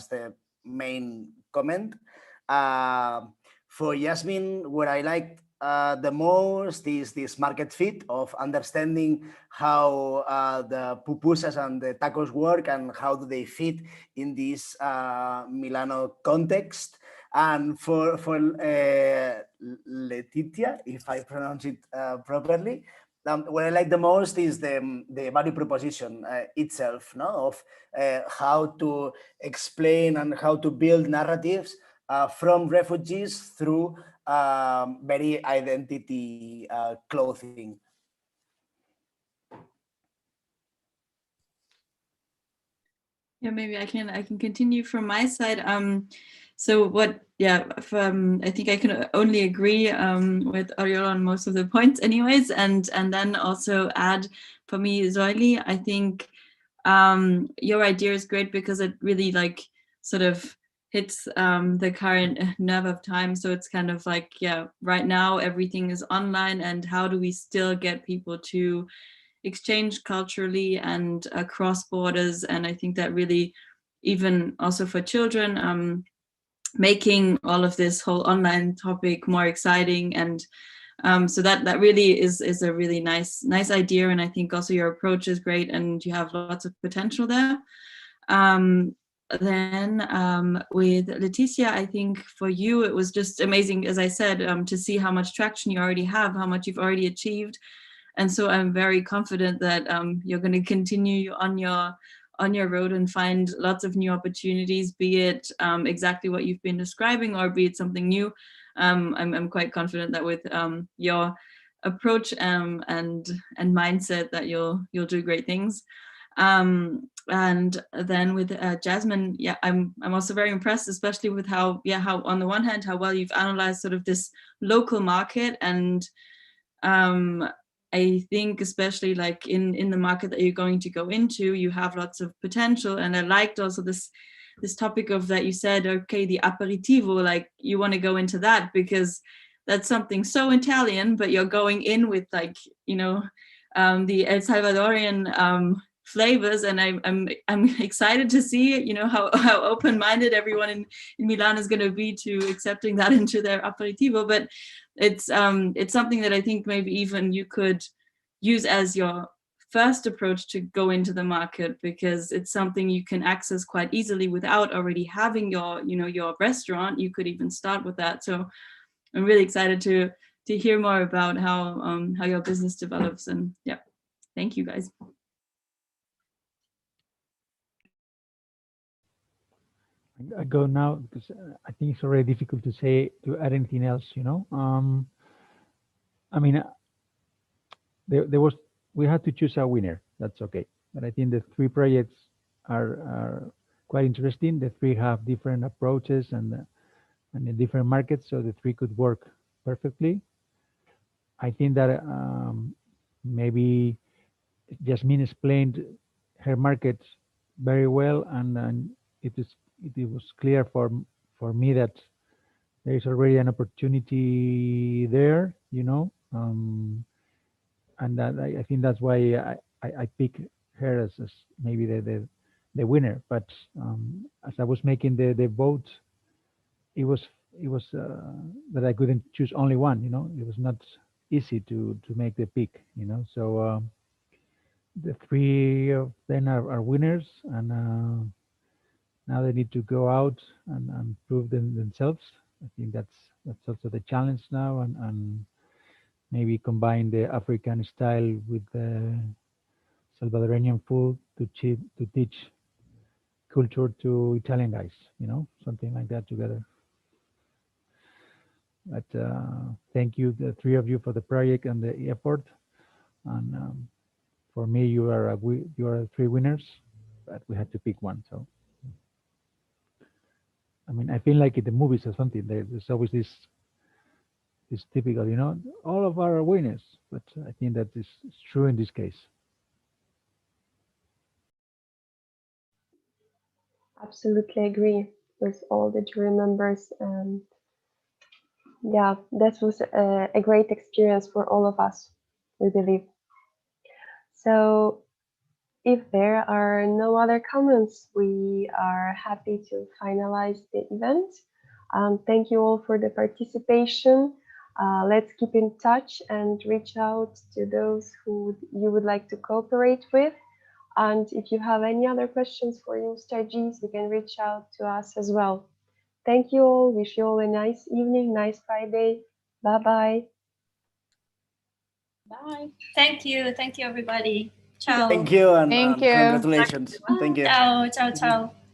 the main comment. For Yasmin, what I liked the most is this market fit of understanding how the pupusas and the tacos work and how do they fit in this Milano context. And for Letitia, if I pronounce it properly, what I like the most is the value proposition itself, of how to explain and how to build narratives from refugees through very identity clothing. Yeah, maybe I can continue from my side. So what? Yeah, I think I can only agree with Oriol on most of the points, anyways, and then also add for me, Zoili. I think your idea is great because it really sort of hits the current nerve of time. So it's kind of like, yeah, right now everything is online, and how do we still get people to exchange culturally and across borders? And I think that really, even also for children, making all of this whole online topic more exciting, and so that really is a really nice idea. And I think also your approach is great, and you have lots of potential there. Then with Leticia, I think for you it was just amazing, as I said, to see how much traction you already have, how much you've already achieved. And so I'm very confident that you're going to continue on your road and find lots of new opportunities, be it exactly what you've been describing or be it something new. I'm quite confident that with your approach and mindset that you'll do great things. And then with Jasmine, yeah, I'm also very impressed, especially with how on the one hand, how well you've analyzed sort of this local market. And I think especially like in the market that you're going to go into, you have lots of potential. And I liked also this topic of that you said, okay, the aperitivo, like you want to go into that because that's something so Italian, but you're going in with like, the El Salvadorian flavors. And I'm excited to see, how open-minded everyone in Milan is going to be to accepting that into their aperitivo. But it's something that I think maybe even you could use as your first approach to go into the market, because it's something you can access quite easily without already having your, your restaurant. You could even start with that. So I'm really excited to hear more about how your business develops. And yeah, thank you guys. I go now because I think it's already difficult to add anything else. I mean, we had to choose a winner. That's okay, but I think the three projects are quite interesting. The three have different approaches and in different markets, so the three could work perfectly. I think that maybe Jasmine explained her market very well, and it was clear for me that there is already an opportunity there, and that I think that's why I pick her as maybe the winner. But as I was making the vote, it was that I couldn't choose only one. It was not easy to make the pick. So the three of them are winners, and now they need to go out and prove themselves. I think that's also the challenge now, and maybe combine the African style with the Salvadorian food to teach culture to Italian guys, something like that together. But thank you, the three of you, for the project and the effort. And for me, you are three winners, but we had to pick one. So, I mean, I feel like in the movies or something, there's always this typical, all of our winners. But I think that is true in this case. Absolutely agree with all the jury members, and yeah, that was a great experience for all of us, we believe. So if there are no other comments, we are happy to finalize the event. Thank you all for the participation. Let's keep in touch and reach out to those who you would like to cooperate with. And if you have any other questions for Eustartgees, you can reach out to us as well. Thank you all. Wish you all a nice evening, nice Friday. Bye-bye. Bye. Thank you. Thank you, everybody. Ciao. Thank you, and congratulations. Thank you. Ciao, ciao, ciao.